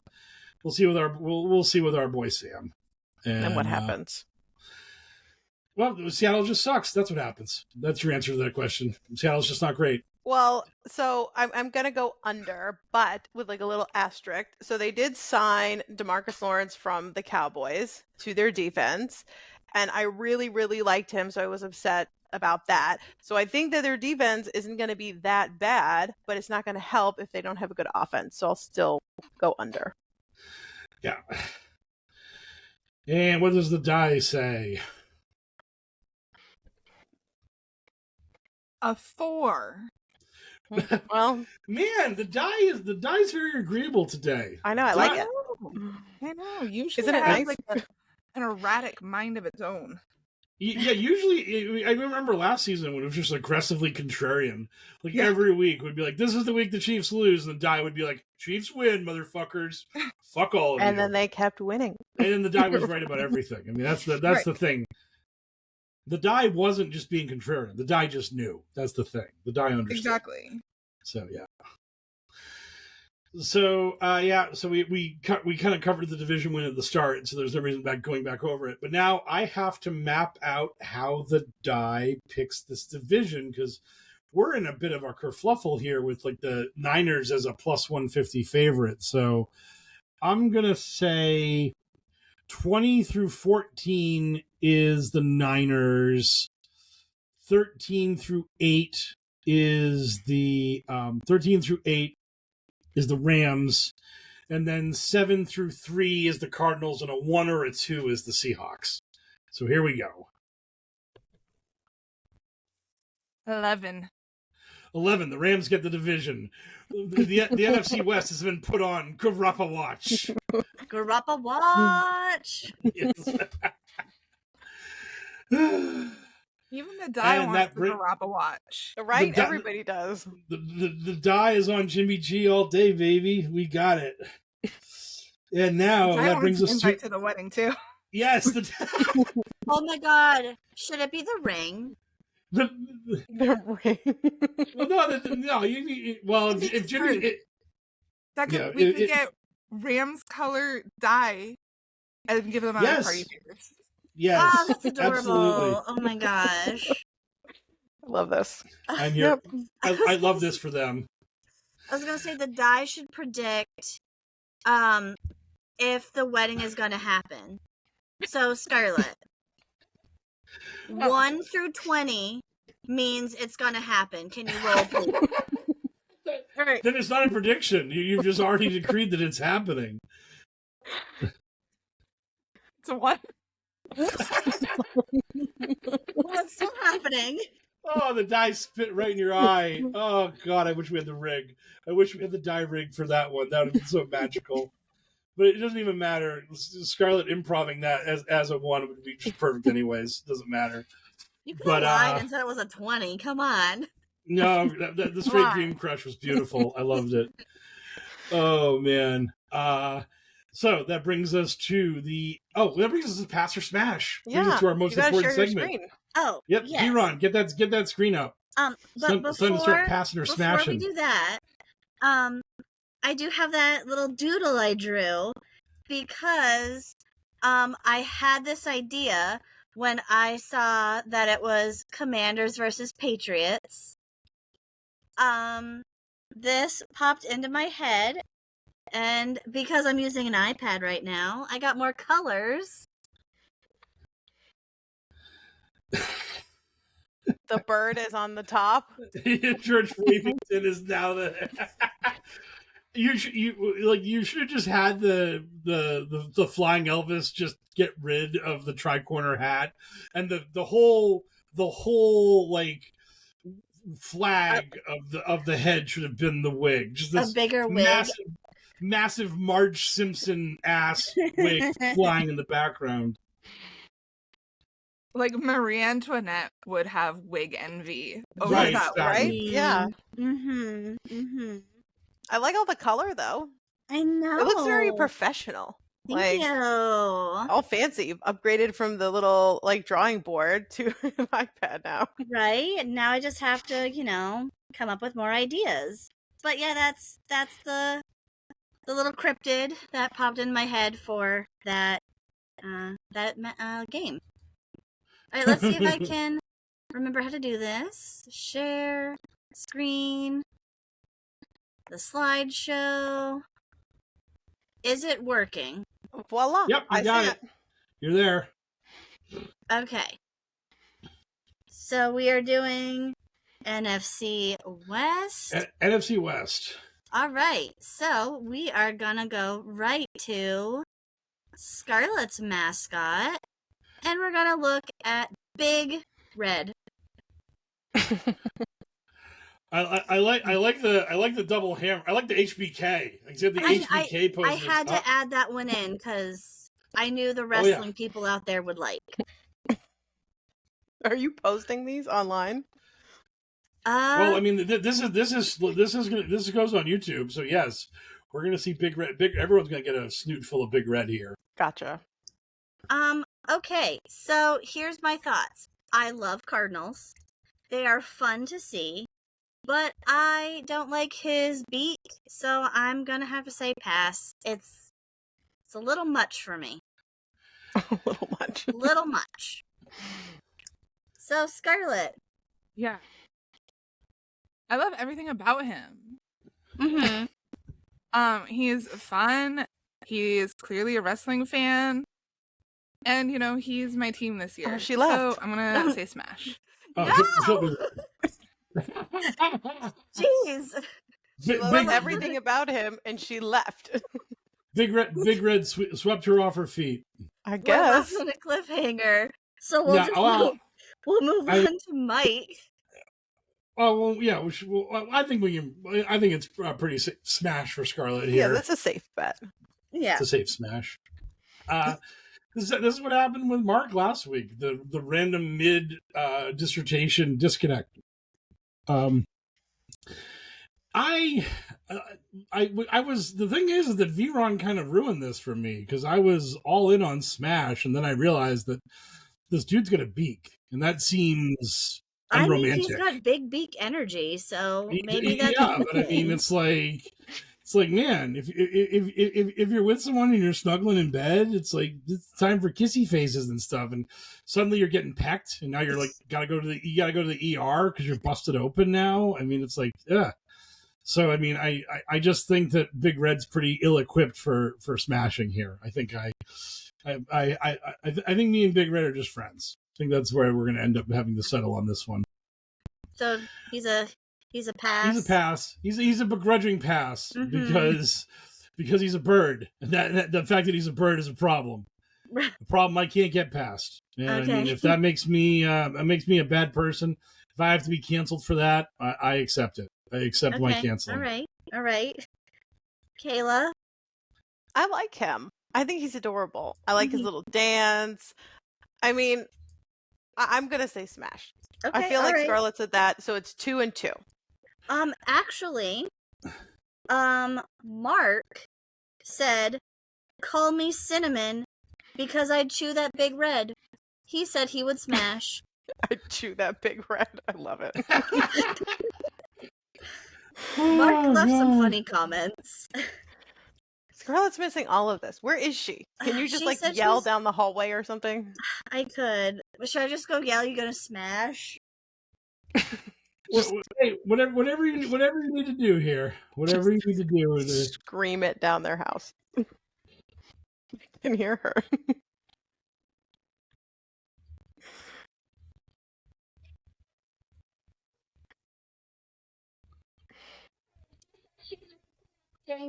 boy Sam. And what happens? Well, Seattle just sucks. That's what happens. That's your answer to that question. Seattle's just not great. Well, so I'm going to go under, but with like a little asterisk. So they did sign DeMarcus Lawrence from the Cowboys to their defense, and I really, really liked him, so I was upset about that. So I think that their defense isn't going to be that bad, but it's not going to help if they don't have a good offense. So I'll still go under. Yeah. And what does the die say? A 4. Well, man, the die's very agreeable today. I know, I like it. I know. Usually Isn't it has nice? like an erratic mind of its own. Yeah, usually, I remember last season when it was just aggressively contrarian. Like every week would be like, this is the week the Chiefs lose, and the die would be like, Chiefs win, motherfuckers. Fuck all of you. And then they kept winning. And then the die was right about everything. I mean, that's the thing. The die wasn't just being contrarian. The die just knew. That's the thing. The die understood. Exactly. So, yeah. So we kind of covered the division win at the start, so there's no reason going back over it. But now I have to map out how the die picks this division, because we're in a bit of a kerfluffle here with like the Niners as a plus 150 favorite. So I'm gonna say 20 through 14 is the Niners. 13 through 8 is the 13 through 8 is the Rams, and then 7 through 3 is the Cardinals, and a 1 or a 2 is the Seahawks. So here we go. 11. 11. The Rams get the division. The NFC West has been put on GarapaWatch. GarapaWatch. Yes. Even the die And wants that the GarapaWatch. Right? The- Everybody does. The die is on Jimmy G all day, baby. We got it. And now I that want brings to us invite to to the wedding too. yes, Oh my god. Should it be the ring? the The ring. well, no. Well, if Jimmy, Second, we could get Rams color dye and give them out Yes. of party favors. yes, Oh, that's adorable. absolutely. Oh my gosh. I love this. I'm here. Yep. I love this for them. I was gonna say the die should predict if the wedding is gonna happen. So Scarlett, 1 through 20 means it's gonna happen. Can you roll, please? All right. Then it's not a prediction. You've just already decreed that it's happening. So what? What's still happening? Oh, the die spit right in your eye. Oh God, I wish we had the rig. I wish we had the die rig for that one. That would have been so magical. But it doesn't even matter. Scarlett improving that as a 1 would be just perfect anyways. Doesn't matter. You could But, have lied and said it was a 20. Come on. No, the straight dream crush was beautiful. I loved it. Oh man. So that brings us to Pass or Smash. Brings us to our most you gotta important share your segment. screen. Oh, Yep, yes. D-Ron, get that screen up. But Time to start before passing or we smashing. do that, I do have that little doodle I drew because I had this idea when I saw that it was Commanders versus Patriots. This popped into my head, and because I'm using an iPad right now, I got more colors. The bird is on the top. George Washington is now the. You should have just had the flying Elvis just get rid of the tricorner hat, and the whole like flag of the head should have been the wig. Just this A bigger wig. massive Marge Simpson ass wig flying in the background. Like Marie Antoinette would have wig envy over Right, that, exactly. right? Yeah. Mm-hmm. I like all the color though. I know. It looks very professional. Thank you. All fancy. Upgraded from the little like drawing board to an iPad now. Right? Now I just have to, come up with more ideas. But yeah, that's the little cryptid that popped in my head for that game. All right, let's see if I can remember how to do this. Share screen. The slideshow. Is it working? Voila. Yep, you got it. You're there. Okay. So we are doing NFC West. NFC West. All right. So we are going to go right to Scarlett's mascot. And we're going to look at Big Red. I like the double hammer. I like the HBK. Like the HBK pose. I had to add that one in because I knew the wrestling people out there would like. Are you posting these online? Well, I mean, this goes on YouTube, so yes, we're gonna see Big Red. Everyone's gonna get a snoot full of Big Red here. Gotcha. Okay, so here's my thoughts. I love Cardinals. They are fun to see, but I don't like his beak, so I'm gonna have to say pass. It's a little much for me. A little much. Little much. So, Scarlett. Yeah. I love everything about him. Mm-hmm. He's fun. He's clearly a wrestling fan. And, he's my team this year. Oh, she left. So I'm going to say smash. No! Jeez. She loved everything about him, and she left. Big Red swept her off her feet. I We're guess. left on a cliffhanger. So we'll move on to Mike. well, yeah. I think we can. I think it's a pretty safe smash for Scarlet Yeah, here. that's a safe bet. Yeah. It's a safe smash. This is what happened with Mark last week. The random mid dissertation disconnect. I was, the thing is that Vron kind of ruined this for me because I was all in on Smash, and then I realized that this dude's got a beak, and that seems unromantic. I mean, he's got big beak energy, so maybe that's yeah. But I mean, it's like man, if you're with someone and you're snuggling in bed, it's like it's time for kissy faces and stuff, and suddenly you're getting pecked, and now you're like you gotta go to the ER because you're busted open now. I mean, it's like yeah. So I mean, I just think that Big Red's pretty ill-equipped for smashing here. I think I think me and Big Red are just friends. I think that's where we're going to end up having to settle on this one. So he's a pass. He's a pass. He's a begrudging pass because he's a bird. And that the fact that he's a bird is a problem. A problem I can't get past. And Okay. I mean, if that makes me a bad person, if I have to be canceled for that, I accept it. I accept my canceling. All right. Kayla? I like him. I think he's adorable. I like his little dance. I mean, I'm going to say smash. Okay, I feel like right. Scarlett's at that, so it's 2-2. Actually, Mark said, call me Cinnamon because I'd chew that Big Red. He said he would smash. I'd chew that Big Red. I love it. Mark left some funny comments. Scarlett's missing all of this. Where is she? Can you just She like said yell she's- down the hallway or something? I could. Should I just go yell, you gonna smash? Hey, whatever you need to do here. Whatever you need to do with it. Scream it down their house. You can hear her.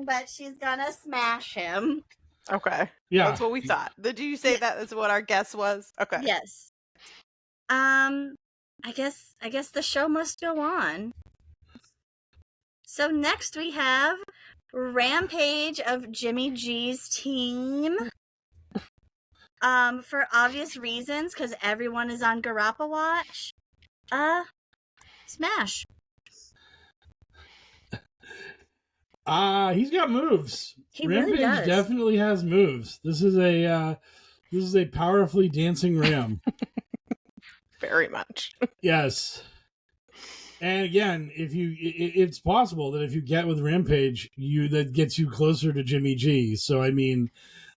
But she's gonna smash him. Okay. Yeah. That's what we thought. Did you say that is what our guess was? Okay. Yes. I guess the show must go on. So next we have Rampage of Jimmy G's team. For obvious reasons, because everyone is on GarapaWatch. Smash. He's got moves. He Rampage really does. definitely has moves. This is a powerfully dancing ram. Very much. Yes. And again, it's possible that if you get with Rampage, that gets you closer to Jimmy G. So I mean,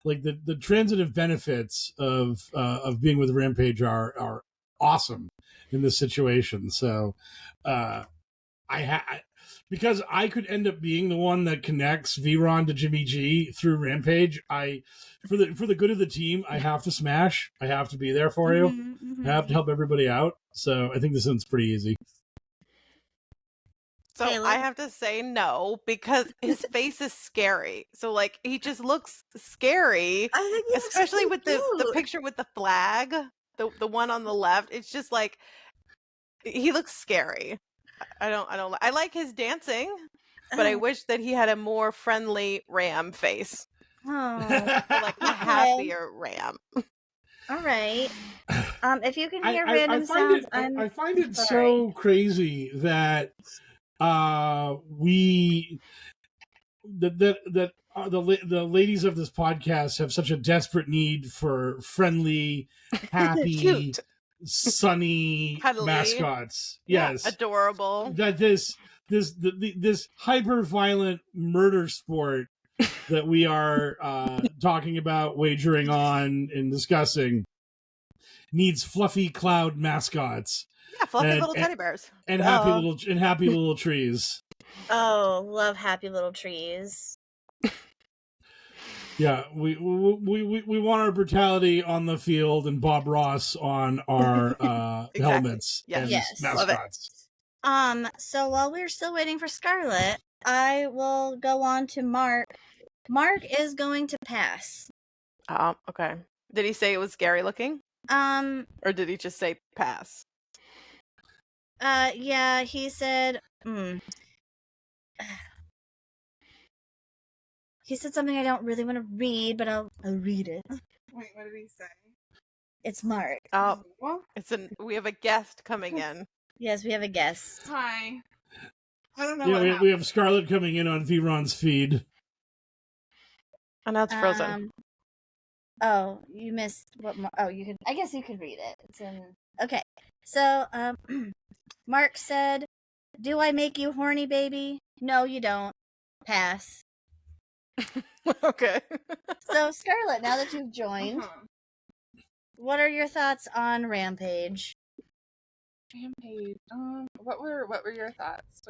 like the transitive benefits of being with Rampage are awesome in this situation. So because I could end up being the one that connects Vron to Jimmy G through Rampage. For the good of the team, I have to smash. I have to be there for you. Mm-hmm. I have to help everybody out. So I think this one's pretty easy. So Kayla? I have to say no because his face is scary. So like he just looks scary, I think he looks especially so with the cute. picture with the flag, the one on the left. It's just like he looks scary. I like his dancing, but I wish that he had a more friendly ram face, Oh, like a happier ram. all right. If you can hear I random sounds, I find it sorry. so crazy that the ladies of this podcast have such a desperate need for friendly, happy, Cute. sunny Cuddly. mascots. Yeah, Yes, adorable. that this hyper violent murder sport that we are talking about, wagering on, and discussing needs fluffy cloud mascots Yeah, fluffy and- little teddy bears. and happy little trees. Oh, love happy little trees. Yeah, we want our brutality on the field and Bob Ross on our helmets Yes. and Yes. Love it. mascots. So while we're still waiting for Scarlet, I will go on to Mark. Mark is going to pass. Oh, okay. Did he say it was scary looking? Um, Or did he just say pass? Yeah, he said, he said something I don't really want to read, but I'll read it. Wait, what did he say? It's Mark. Oh, Well, we have a guest coming in. Yes, we have a guest. hi. I don't know Yeah, what we happened. have Scarlett coming in on V-Ron's feed. And now it's frozen. Oh, you missed what? Oh, you could. I guess you could read it. It's in. Okay, so Mark said, "Do I make you horny, baby? No, you don't. Pass." Okay. So Scarlett, now that you've joined, what are your thoughts on Rampage? Rampage. What were your thoughts?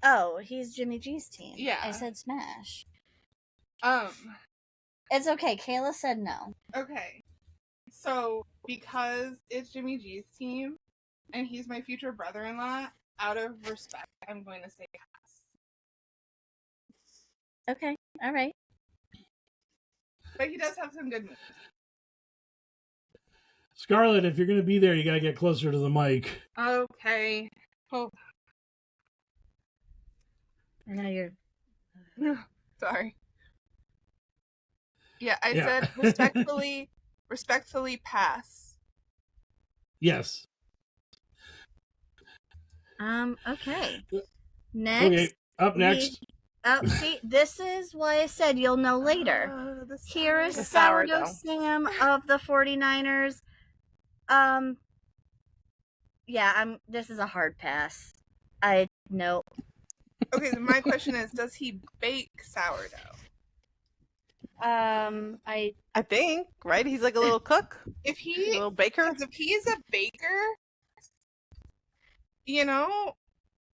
Oh, he's Jimmy G's team. Yeah. I said smash. It's okay. Kayla said no. Okay. So because it's Jimmy G's team, and he's my future brother-in-law, out of respect, I'm going to say pass. Okay. All right. But he does have some good moves. Scarlett, if you're going to be there, you got to get closer to the mic. Okay. Oh. I know you're. Sorry. Yeah, I Yeah. said respectfully pass. Yes. Okay. Next. Okay. Up next. See, this is why I said you'll know later. Here is The Sourdough sourdough. Sam of the 49ers. Yeah, this is a hard pass. No. Okay, so my question is, does he bake sourdough? I think, right? He's like a little cook, If a little baker. If he's a baker,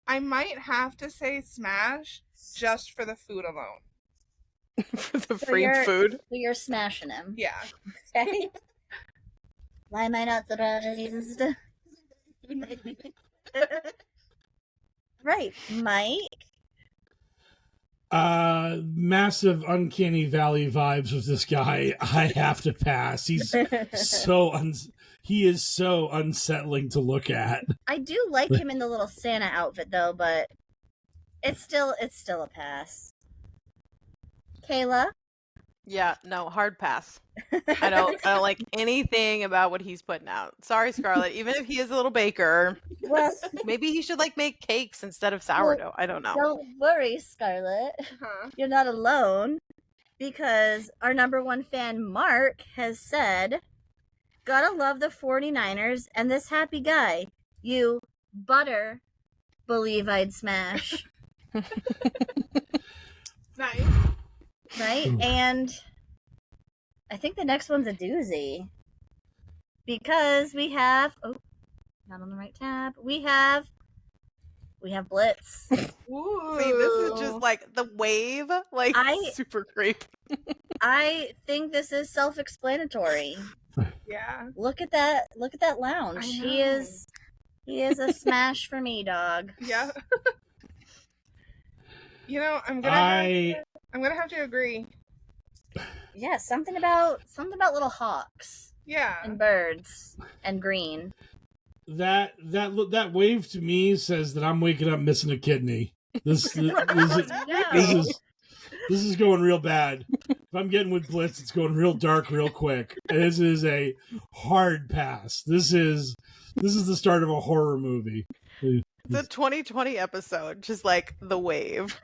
I might have to say smash just for the food alone. For the So free food. So you're smashing him. Yeah. Okay. Why am I not surprised? Right, Mike. Massive uncanny valley vibes with this guy. I have to pass. He is so unsettling to look at. I do like him in the little Santa outfit though, but it's still a pass. Kayla? Yeah, no, hard pass. I don't like anything about what he's putting out. Sorry, Scarlett. Even if he is a little baker, Well, maybe he should make cakes instead of sourdough. I don't know. Don't worry, Scarlett. You're not alone, because our number one fan, Mark, has said, "Gotta love the 49ers and this happy guy. You butter believe I'd smash." Nice. Right? And I think the next one's a doozy. Because we have not on the right tab. We have Blitz. Ooh. See, this is just the wave, super creep. I think this is self-explanatory. Yeah. Look at that lounge. He is a smash for me, dog. Yeah. I'm gonna have to agree. Yeah, something about little hawks. Yeah. And birds and green. That wave to me says that I'm waking up missing a kidney. This is going real bad. If I'm getting with Blitz, it's going real dark real quick. This is a hard pass. This is the start of a horror movie. It's a 2020 episode, just like the wave.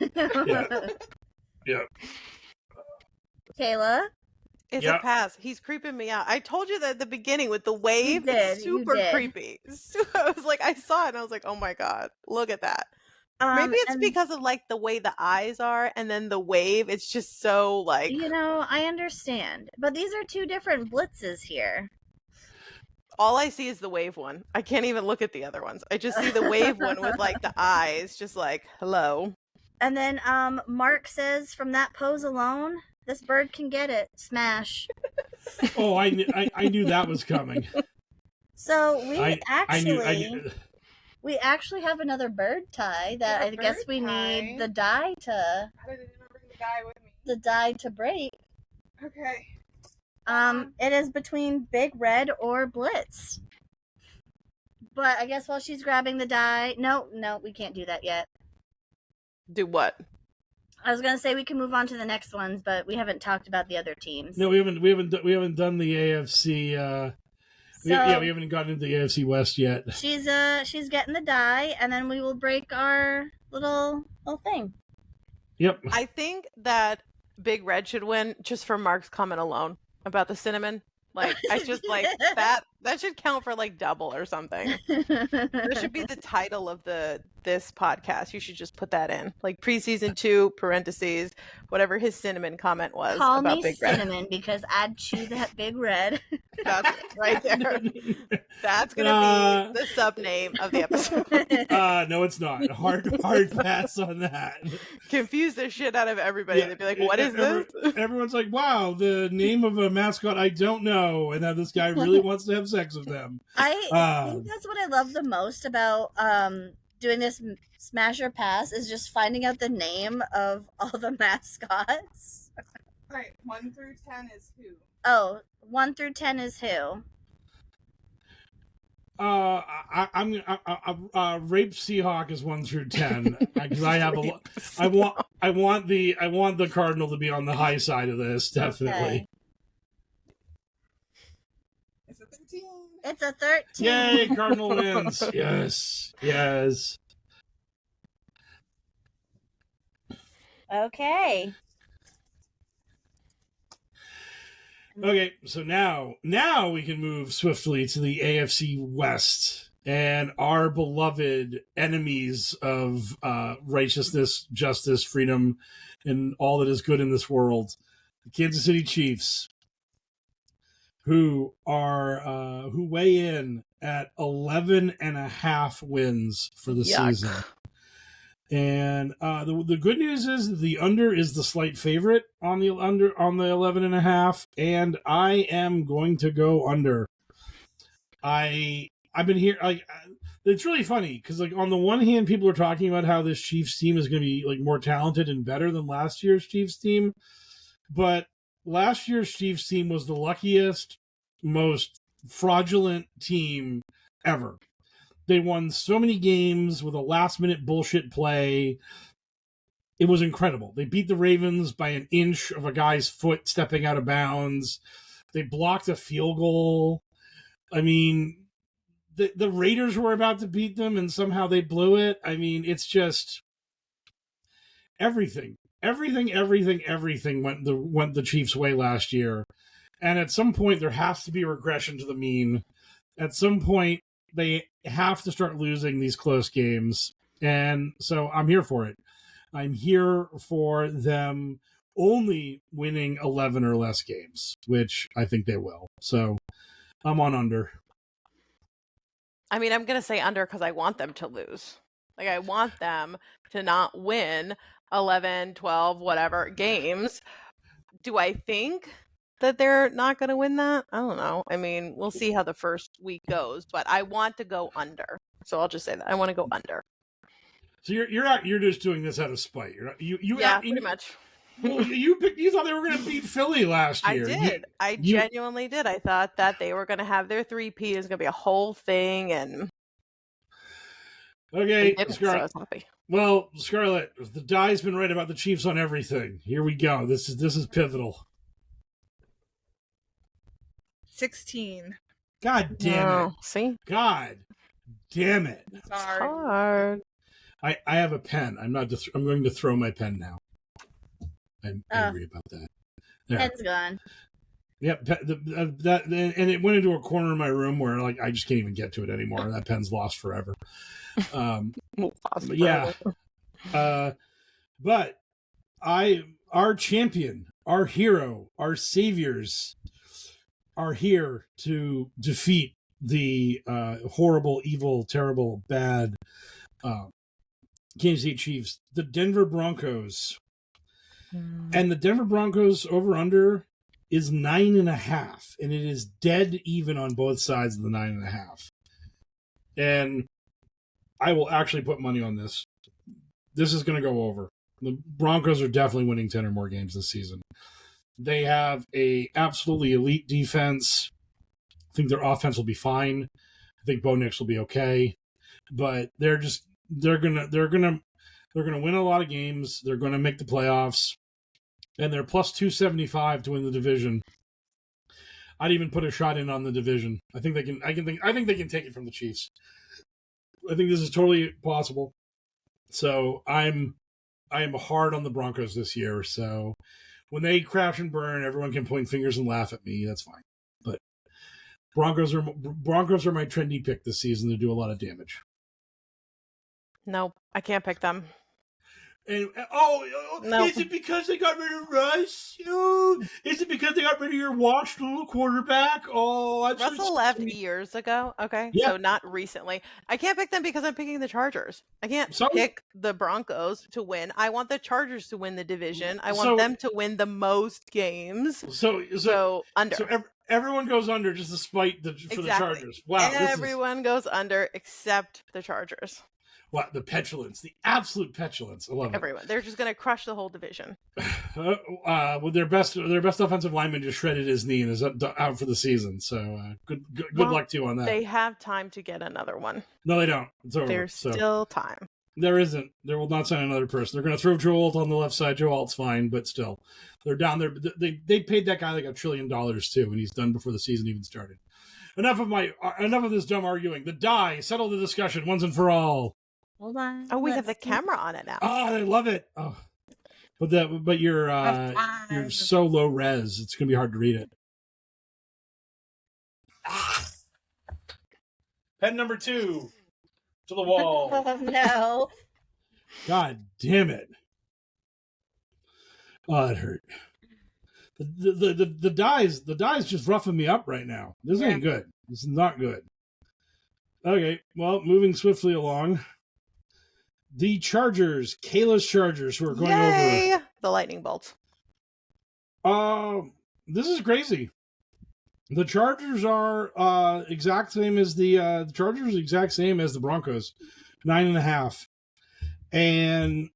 Yeah. Kayla? It's a pass. He's creeping me out. I told you that at the beginning with the wave. It's super creepy. I was I saw it and I was like, oh my God, look at that. Maybe it's because of the way the eyes are, and then the wave, it's just so I understand. But these are two different blitzes here. All I see is the wave one. I can't even look at the other ones. I just see the wave one with the eyes, just hello. And then Mark says, from that pose alone, this bird can get it. Smash. Oh, I knew that was coming. So we actually have another bird tie that I guess we need the die to. I didn't even bring the die with me. The die to break. Okay. It is between Big Red or Blitz. But I guess while she's grabbing the die, no, we can't do that yet. Do what? I was gonna say we can move on to the next ones, but we haven't talked about the other teams. No, we haven't done the AFC. We haven't gotten into the AFC West yet. She's getting the die, and then we will break our little thing. Yep. I think that Big Red should win just for Mark's comment alone about the cinnamon. Like, I just like that should count for like double or something. That should be the title of this podcast. You should just put that in. Like preseason 2, parentheses, whatever his cinnamon comment was Call about me Big Red. cinnamon because I'd chew that Big Red. That's right there. That's gonna be the sub name of the episode. No, it's not. Hard pass on that. Confuse the shit out of everybody. Yeah, they'd be like, "What is this?" Everyone's like, "Wow, the name of a mascot I don't know," and that this guy really wants to have sex with them. I think that's what I love the most about doing this Smash or Pass is just finding out the name of all the mascots. All right, 1 through 10 is who? Oh, 1 through 10 is who? I'm Rape Seahawk is 1 through 10 because I have I want the Cardinal to be on the high side of this, definitely. Okay. It's a 13. It's a 13. Yay, Cardinal wins. Yes. Okay. Okay, so now we can move swiftly to the AFC West and our beloved enemies of righteousness, justice, freedom, and all that is good in this world, the Kansas City Chiefs, who weigh in at 11.5 wins for the season. And the good news is the under is the slight favorite on the 11.5, and I am going to go under. I've been here like it's really funny because like on the one hand people are talking about how this Chiefs team is going to be like more talented and better than last year's Chiefs team, but last year's Chiefs team was the luckiest, most fraudulent team ever. They won so many games with a last-minute bullshit play. It was incredible. They beat the Ravens by an inch of a guy's foot stepping out of bounds. They blocked a field goal. I mean, the Raiders were about to beat them, and somehow they blew it. I mean, it's just everything went the Chiefs' way last year. And at some point, there has to be a regression to the mean. At some point, they have to start losing these close games. And so I'm here for it. I'm here for them only winning 11 or less games, which I think they will. So I'm on under. I mean, I'm going to say under because I want them to lose. Like, I want them to not win 11, 12, whatever games. Do I think that they're not going to win that? I don't know. I mean, we'll see how the first week goes, but I want to go under. So I'll just say that I want to go under. So you're just doing this out of spite. Pretty much. Well, you thought they were going to beat Philly last year. I did. I genuinely did. I thought that they were going to have their 3-peat. It was going to be a whole thing, and okay, so I Scarlett. was happy. Well, Scarlett, the die's been right about the Chiefs on everything. Here we go. This is pivotal. 16. God damn it! See, God damn it! it's hard. I have a pen. I'm going to throw my pen now. I'm angry about that. There. Pen's gone. Yep. And it went into a corner of my room where like I just can't even get to it anymore. That pen's lost forever. Yeah. But our champion, our hero, our saviors are here to defeat the horrible, evil, terrible, bad Kansas City Chiefs, the Denver Broncos. And the Denver Broncos over-under is 9.5, and it is dead even on both sides of the 9.5. And I will actually put money on this. This is going to go over. The Broncos are definitely winning 10 or more games this season. They have a absolutely elite defense. I think their offense will be fine. I think Bo Nix will be okay, but they're gonna win a lot of games. They're gonna make the playoffs, and they're plus 275 to win the division. I'd even put a shot in on the division. I think they can. I think they can take it from the Chiefs. I think this is totally possible. So I am hard on the Broncos this year. So when they crash and burn, everyone can point fingers and laugh at me. That's fine. But Broncos are my trendy pick this season to do a lot of damage. Nope, I can't pick them. And No. Is it because they got rid of Russ? Is it because they got rid of your washed little quarterback? Russell left years ago. Okay, Yeah. so not recently. I can't pick them because I'm picking the Chargers. I can't pick the Broncos to win. I want the Chargers to win the division. I want them to win the most games. So under. So everyone goes under just to spite the Chargers. Wow. Everyone goes under except the Chargers. What, the petulance, the absolute petulance. I love it. Everyone. They're just going to crush the whole division. With their best offensive lineman just shredded his knee and is out for the season. So good luck to you on that. They have time to get another one. No, they don't. It's over. There's still time. There isn't. They will not sign another person. They're going to throw Joe Alt on the left side. Joe Alt's fine, but still. They're down there. They paid that guy like $1 trillion too, and he's done before the season even started. Enough of this dumb arguing. The die. Settle the discussion once and for all. Hold on. Oh, we have the camera on it now. Oh, I love it. Oh, but you're so low res. It's gonna be hard to read it. Pen number 2 to the wall. Oh no! God damn it! Oh, that hurt. The die's just roughing me up right now. This ain't good. This is not good. Okay, well, moving swiftly along. The Chargers, Kayla's Chargers, who are going over the lightning bolts. This is crazy. The Chargers are exact same as the Chargers, exact same as the Broncos, 9.5, and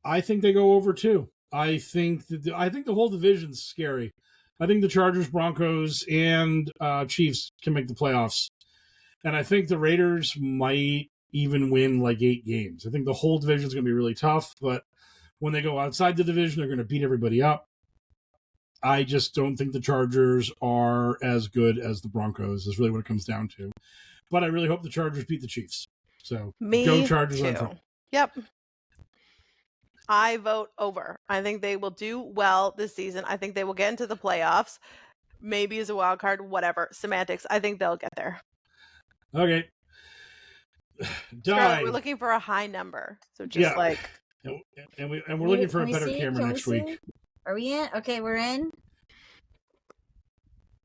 I think they go over too. I think the whole division's scary. I think the Chargers, Broncos, and Chiefs can make the playoffs, and I think the Raiders might even win like 8 games. I think the whole division is going to be really tough, but when they go outside the division, they're going to beat everybody up. I just don't think the Chargers are as good as the Broncos is really what it comes down to. But I really hope the Chargers beat the Chiefs. So go Chargers on front. Yep. I vote over. I think they will do well this season. I think they will get into the playoffs. Maybe as a wild card, whatever. Semantics. I think they'll get there. Okay. We're looking for a high number, so just and we're looking for a better camera next week. Are we in? Okay, we're in.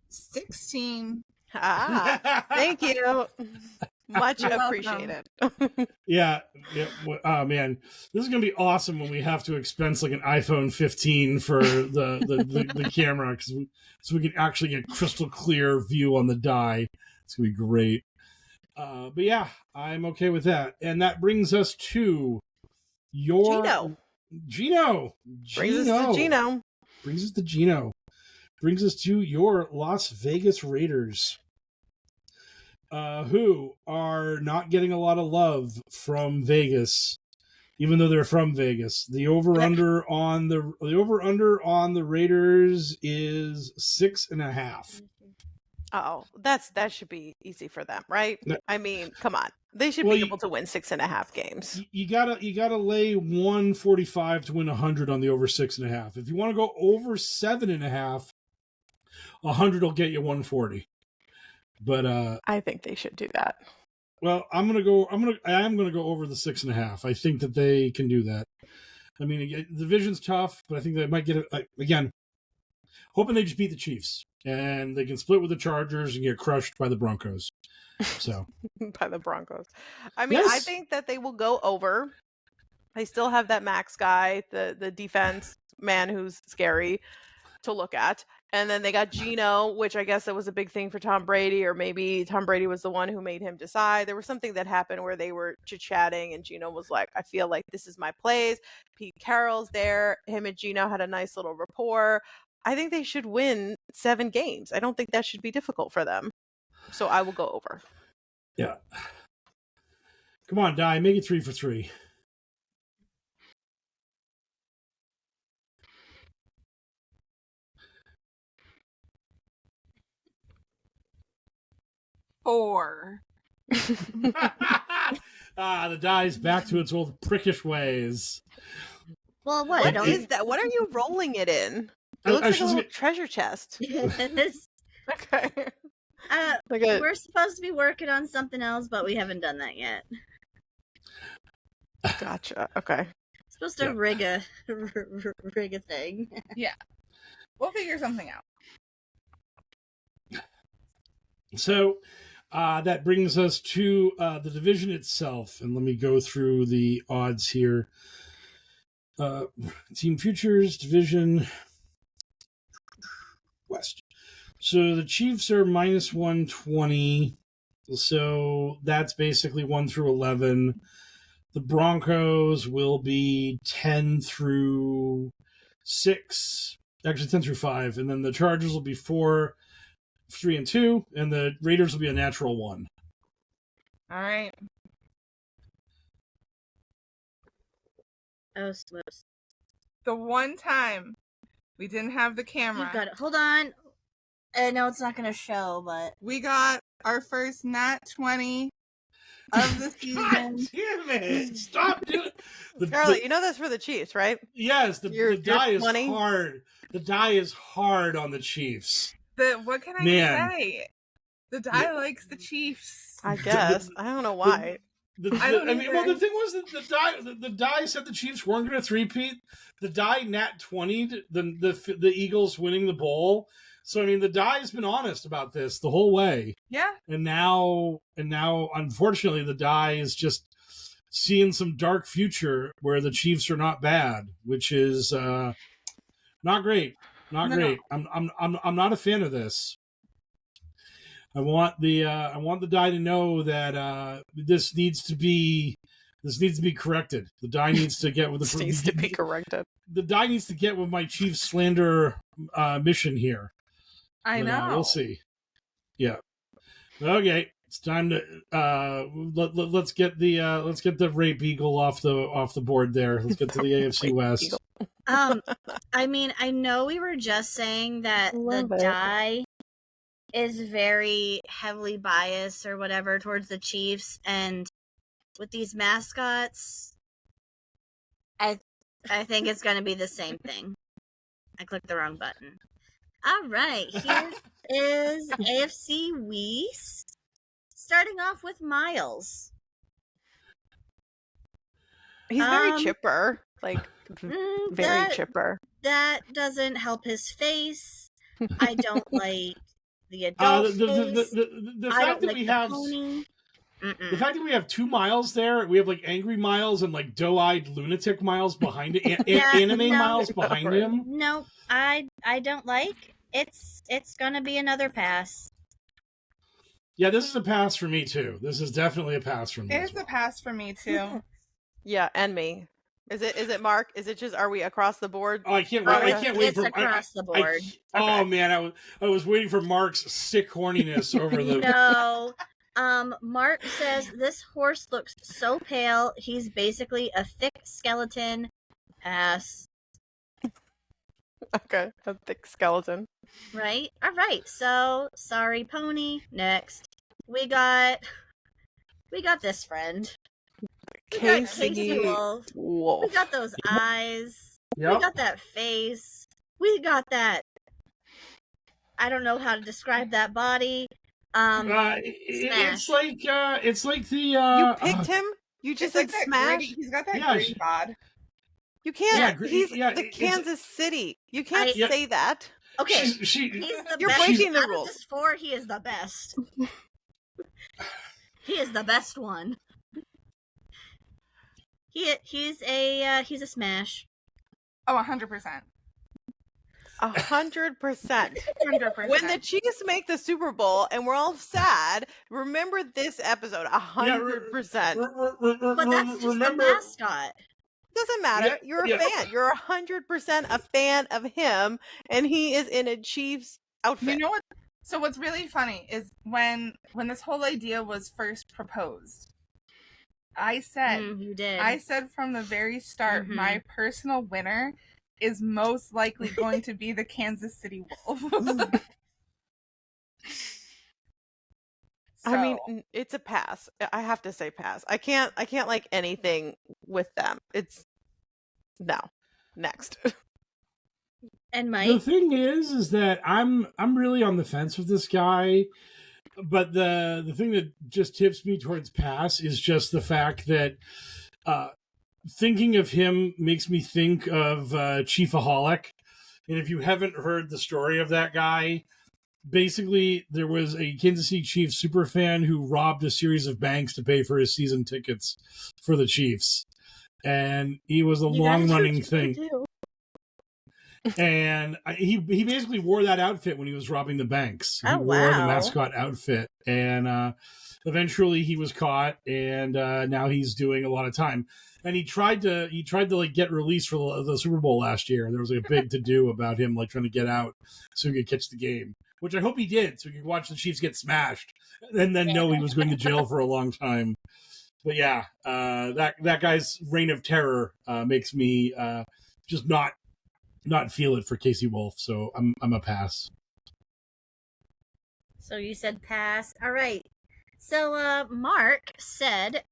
16. Thank you. Much appreciated. Yeah. Oh man, this is gonna be awesome when we have to expense like an iPhone 15 for the camera so we can actually get crystal clear view on the die. It's gonna be great. But yeah, I'm okay with that. And that brings us to your Gino. Brings us to Gino. Brings us to your Las Vegas Raiders, who are not getting a lot of love from Vegas, even though they're from Vegas. The over/under on the Raiders is 6.5. Oh, that should be easy for them, right? I mean, come on. They should be able to win 6.5 games. You gotta lay 145 to win 100 on the over 6.5. If you want to go over 7.5, 100 will get you 140. But I think they should do that. Well, I am gonna go over the 6.5. I think that they can do that. I mean, the division's tough, but I think they might get it again. Hoping they just beat the Chiefs and they can split with the Chargers and get crushed by the Broncos. So by the Broncos. I mean, yes. I think that they will go over. They still have that Max guy, the defense man who's scary to look at. And then they got Gino, which I guess that was a big thing for Tom Brady, or maybe Tom Brady was the one who made him decide. There was something that happened where they were chit-chatting and Gino was like, I feel like this is my plays. Pete Carroll's there. Him and Gino had a nice little rapport. I think they should win 7 games. I don't think that should be difficult for them. So I will go over. Yeah. Come on, Die. Make it 3 for 3. Four. The Die's back to its old prickish ways. Well, what? What Don't is that? What are you rolling it in? It I looks like a should little say- treasure chest. Okay. Like we're supposed to be working on something else, but we haven't done that yet. Gotcha. Okay. Supposed to Yeah. rig a thing. Yeah. We'll figure something out. So that brings us to the division itself. And let me go through the odds here. Team Futures, Division West. So the Chiefs are minus 120. So that's basically 1 through 11. The Broncos will be 10 through 6. Actually, 10 through 5. And then the Chargers will be 4, 3, and 2. And the Raiders will be a natural 1. All right. Oh, smokes. The one time we didn't have the camera, You've got it. Hold on. No, it's not going to show, but we got our first nat 20 of the God season. damn it! Stop doing Scarlett, you know that's for the Chiefs, right? Yes, Your the die is 20? hard. The die is hard on the Chiefs. What can I Man. say? The die likes the Chiefs. I guess. I don't know why. I don't Well, either. the thing was that the die said the Chiefs weren't going to three-peat. The die nat 20'd the Eagles winning the bowl. So I mean, the die's been honest about this the whole way. Yeah. And now, unfortunately, the die is just seeing some dark future where the Chiefs are not bad, which is not great. Not No. great. I'm not a fan of this. I want the die to know that this needs to be corrected. The die needs to get with This needs to be corrected. the die needs to get with my Chiefs slander mission here. I know. We'll see. Yeah. Okay. It's time to let's get the rape eagle off the board there. Let's get to the AFC West. Eagle. I mean, I know we were just saying that Love the it. die is very heavily biased or whatever towards the Chiefs, and with these mascots, I think it's going to be the same thing. I clicked the wrong button. All right, here is AFC West. Starting off with Miles. He's very Um, chipper. Like very chipper. That doesn't help his face. I don't like the adult face. The I fact don't that like we the have pony. the fact that we have 2 Miles there, we have like angry Miles and like doe-eyed lunatic Miles behind it, Yeah, anime no. Miles behind him. No, I don't like. It's gonna be another pass. Yeah, this is a pass for me too. This is definitely a pass for me. as It's well. a pass for me too. Yeah, and me. Is it Mark? Is it just are we across the board? Oh, I can't wait! I can't wait It's for across the board. Oh man, I was waiting for Mark's sick horniness over the. No. Mark says this horse looks so pale. He's basically a thick skeleton. Pass. Okay, a thick skeleton. Right? All right. So, sorry, pony. Next, we got this friend. We got Casey Wolf. Wolf. We got those eyes. We Yep. got that face. We got that. I don't know how to describe that body. It's like the. You picked him? You just It's said that smash? gritty- He's got that Yeah, gritty bod. You can't. Yeah, He's yeah, the it's- Kansas City. You can't Yeah. say that. Okay, She's- he's the You're best. breaking the Out of rules. this 4, he is the best. He is the best one. He's a smash. Oh, 100%. 100%. 100%. When the Chiefs make the Super Bowl and we're all sad, remember this episode 100%. But that's just remember, the mascot. Doesn't matter. Yeah, You're a yeah. fan. You're 100% a fan of him, and he is in a Chiefs outfit. You know what's So what's really funny is when this whole idea was first proposed, I said, You did. I said from the very start, my personal winner is most likely going to be the Kansas City Wolf. I mean, it's a pass. I have to say pass. I can't like anything with them. It's no. Next. And Mike? The thing is that I'm really on the fence with this guy, but the thing that just tips me towards pass is just the fact that thinking of him makes me think of Chiefaholic. And if you haven't heard the story of that guy, basically there was a Kansas City Chiefs superfan who robbed a series of banks to pay for his season tickets for the Chiefs. And he was a long-running thing. And he basically wore that outfit when he was robbing the banks. He wore the mascot outfit. And eventually he was caught, and now he's doing a lot of time. And he tried to like get released for the Super Bowl last year. And there was like a big to-do about him like trying to get out so he could catch the game, which I hope he did, so he could watch the Chiefs get smashed and then know he was going to jail for a long time. But yeah, that guy's reign of terror makes me just not feel it for Casey Wolf, so I'm a pass. So you said pass. All right. So Mark said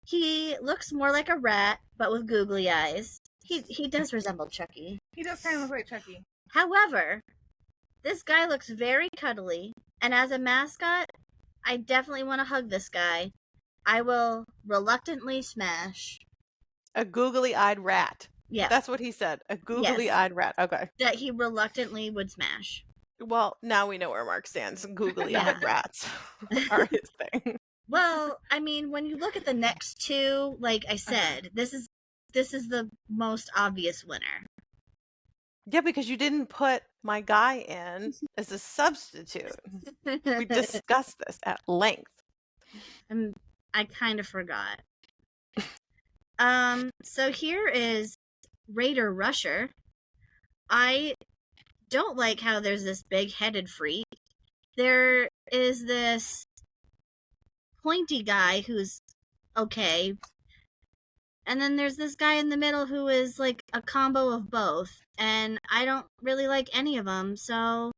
he looks more like a rat, but with googly eyes. He does resemble Chucky. He does kind of look like Chucky. However, this guy looks very cuddly, and as a mascot, I definitely want to hug this guy. I will reluctantly smash. A googly-eyed rat. Yeah. That's what he said. A googly-eyed rat. Okay. That he reluctantly would smash. Well, now we know where Mark stands. Googly-eyed rats are his thing. Well, I mean, when you look at the next two, like I said, this is the most obvious winner. Yeah, because you didn't put my guy in as a substitute. We discussed this at length. And I kind of forgot. So here is Raider Rusher. I don't like how there's this big-headed freak. There is this pointy guy who's okay. And then there's this guy in the middle who is like a combo of both. And I don't really like any of them, so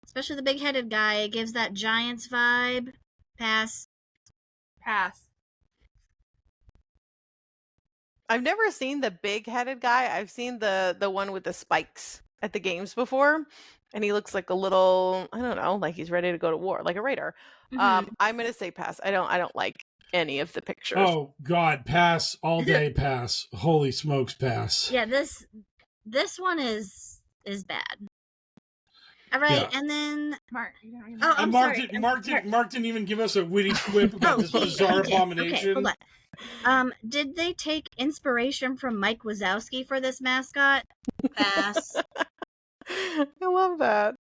especially the big-headed guy, it gives that Giants vibe. Pass. Pass. I've never seen the big-headed guy. I've seen the one with the spikes at the games before, and he looks like a little, I don't know, like he's ready to go to war, like a raider. I'm gonna say pass. I don't like any of the pictures. Oh God, pass all day. Pass. Holy smokes, pass. Yeah, this one is bad. All right, and then Mark. Mark didn't even give us a witty quip about this bizarre abomination. Okay, hold on. Did they take inspiration from Mike Wazowski for this mascot? Pass. I love that.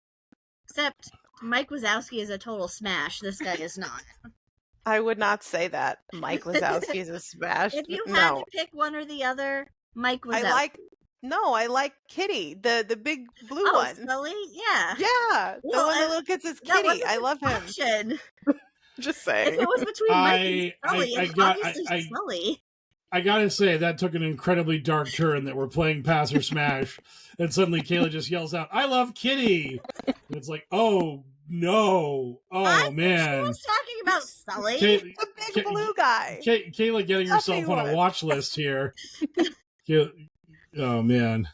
Except Mike Wazowski is a total smash. This guy is not. I would not say that Mike Wazowski is a smash. If you had to pick one or the other, Mike Wazowski. I like Kitty, the big blue one. Sully? Yeah. Yeah. Well, the one that looks as Kitty. I love him. Option. Just saying. If it was between Mike and Sully, it's obviously Sully. I gotta say, that took an incredibly dark turn that we're playing Pass or Smash, and suddenly Kayla just yells out, "I love Kitty!" And it's like, oh no. Oh man. I was talking about Sully. The big blue guy. Kayla getting herself on a watch list here. Oh man.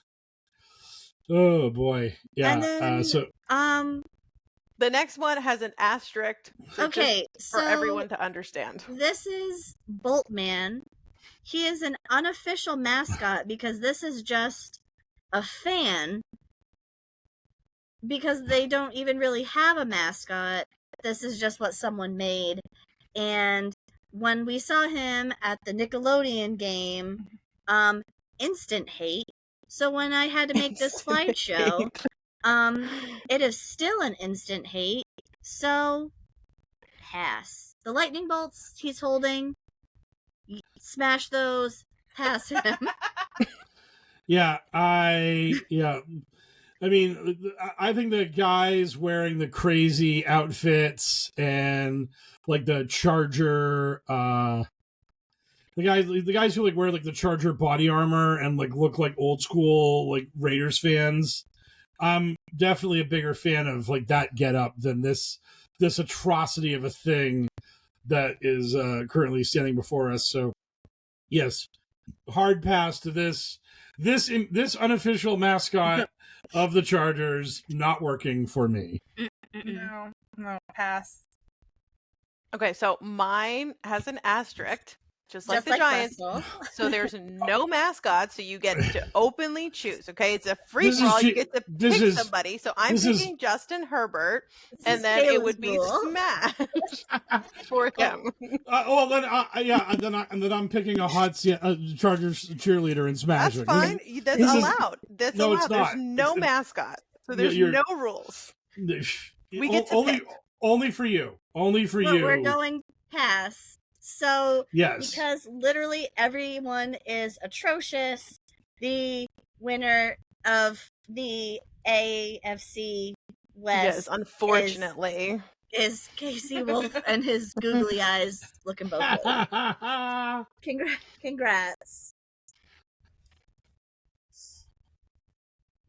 Oh boy. Yeah. And then, the next one has an asterisk. Okay, for everyone to understand. This is Boltman. He is an unofficial mascot because this is just a fan. Because they don't even really have a mascot. This is just what someone made. And when we saw him at the Nickelodeon game, instant hate. So when I had to make this slideshow, it is still an instant hate. So pass. The lightning bolts he's holding, smash those, pass him. Yeah, I mean, I think the guys wearing the crazy outfits and like the Charger, the guys who like wear like the Charger body armor and like look like old school like Raiders fans. I'm definitely a bigger fan of like that get up than this atrocity of a thing that is currently standing before us. So yes, hard pass to this unofficial mascot of the Chargers not working for me. No, pass. Okay, so mine has an asterisk, just like Just the like Giants. Russell. So there's no mascot, so you get to openly choose. Okay, it's a free This for is all. You che- get to this pick is- somebody. So I'm this is- picking Justin Herbert, This is and then it Kayla's would be rule. Smash for him. Well, then, and then I'm picking a hot Chargers cheerleader and That's smashing. fine. That's this is- allowed. That's no, it's allowed. There's not. no It's- mascot, so there's you're- no rules. We get to only pick. only for you. Only for But you. we're going pass. So Yes. because literally everyone is atrocious, the winner of the AFC Yes, West unfortunately. is Casey Wolf and his googly eyes looking both ways. Congrats.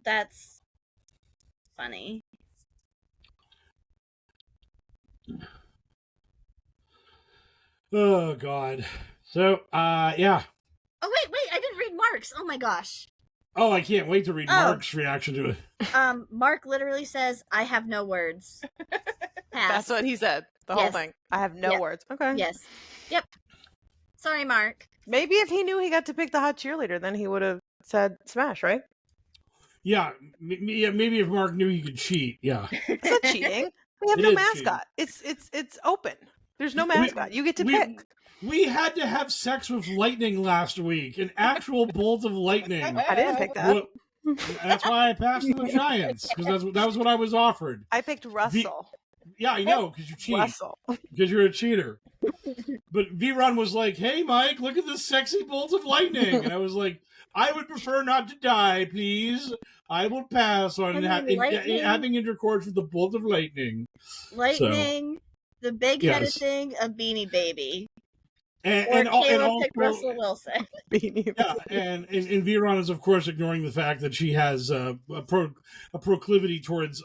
That's funny. Oh God. So yeah. Oh wait, I didn't read Mark's. Oh my gosh. Oh, I can't wait to read Oh. Mark's reaction to it. Mark literally says, "I have no words." Pass. That's what he said. The whole Yes. thing. I have no Yeah. words. Okay. Yes. Yep. Sorry, Mark. Maybe if he knew he got to pick the hot cheerleader, then he would have said Smash, right? Yeah, maybe if Mark knew he could cheat. Yeah. It's not cheating. We have It no is mascot. It's open. There's no mascot. You get to pick. We had to have sex with lightning last week, an actual bolt of lightning. I didn't pick that. That's why I passed to the Giants, because that was what I was offered. I picked Russell. Yeah, I know, because you cheat. Russell. Because you're a cheater. But V-Ron was like, "Hey, Mike, look at this sexy bolt of lightning." And I was like, "I would prefer not to die, please. I will pass on Lightning? having intercourse with the bolt of lightning." Lightning, the big-headed Yes. thing, a Beanie Baby. And Caleb picked also, Russell Wilson. yeah, and V-Ron is, of course, ignoring the fact that she has a proclivity towards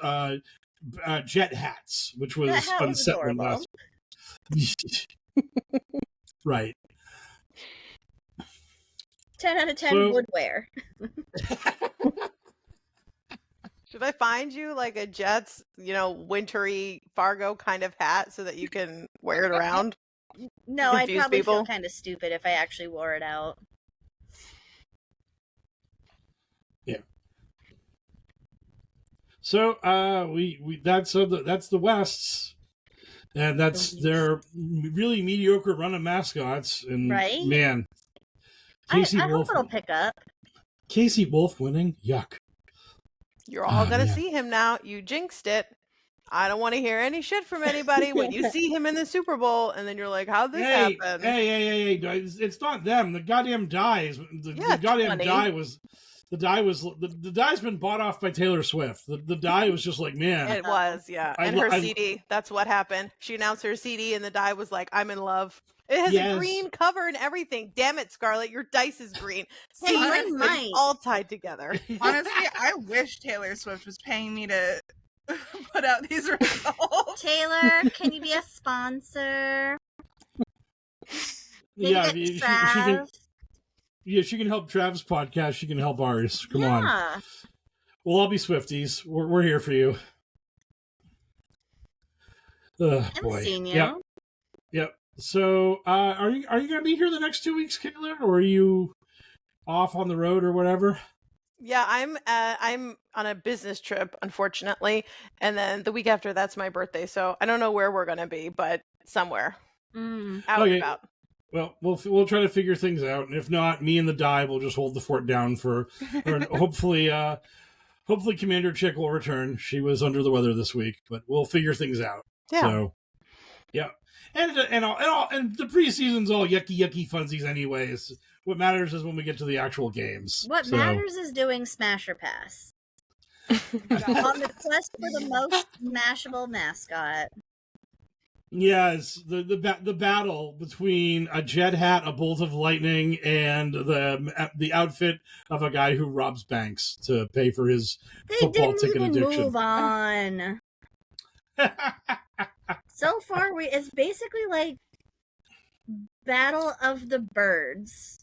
jet hats, which was That hat was unsettling adorable. last. Right. 10 out of 10 So- would wear. Should I find you like a Jets, wintry Fargo kind of hat so that you can wear it around? No, I'd Confuse probably feel people? kind of stupid if I actually wore it out. So that's the Wests, and that's their really mediocre run of mascots. And Right? man, I Casey hope Wolf, it'll pick up. Casey Wolf winning, yuck. You're all Oh, gonna man. see him now. You jinxed it. I don't want to hear any shit from anybody when you see him in the Super Bowl, and then you're like, "How'd this happen?" Hey! It's not them. The goddamn die the goddamn 20. die was. The die's been bought off by Taylor Swift. The die was just like, man. It was, yeah. I And lo- her I- CD. That's what happened. She announced her CD, and the die was like, "I'm in love." It has Yes. a green cover and everything. Damn it, Scarlett, your dice is green. Hey, See, mine it's might. all tied together. Honestly, I wish Taylor Swift was paying me to put out these results. Taylor, can you be a sponsor? Maybe Yeah, get she can. Trav? Yeah, she can help Trav's podcast. She can help ours. Come on. Yeah. We'll all be Swifties. We're here for you. I'm Boy. seeing you. Yep. So, are you going to be here the next 2 weeks, Kayla, or are you off on the road or whatever? Yeah, I'm on a business trip, unfortunately, and then the week after that's my birthday. So I don't know where we're gonna be, but somewhere Mm. out and Okay. about. Well, we'll try to figure things out, and if not, me and the die will just hold the fort down for, or hopefully Commander Chick will return. She was under the weather this week, but we'll figure things out. Yeah. So, yeah, and the preseason's all yucky funsies anyways. What matters is when we get to the actual games. What So, matters is doing Smash or Pass. On the quest for the most mashable mascot. Yes, the battle between a jet hat, a bolt of lightning, and the outfit of a guy who robs banks to pay for his football ticket even addiction. Move on. So far, it's basically like Battle of the Birds.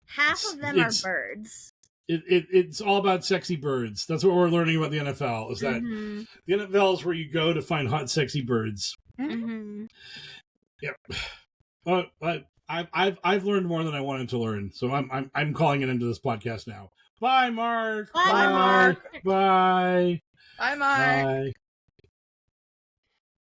Half of them are birds. It's all about sexy birds. That's what we're learning about the NFL. Is that the NFL is where you go to find hot, sexy birds. Mm-hmm. Yep. I've learned more than I wanted to learn, so I'm calling it into this podcast now. Bye, Mark. Bye, Mark. Bye. Bye, Mark. Bye.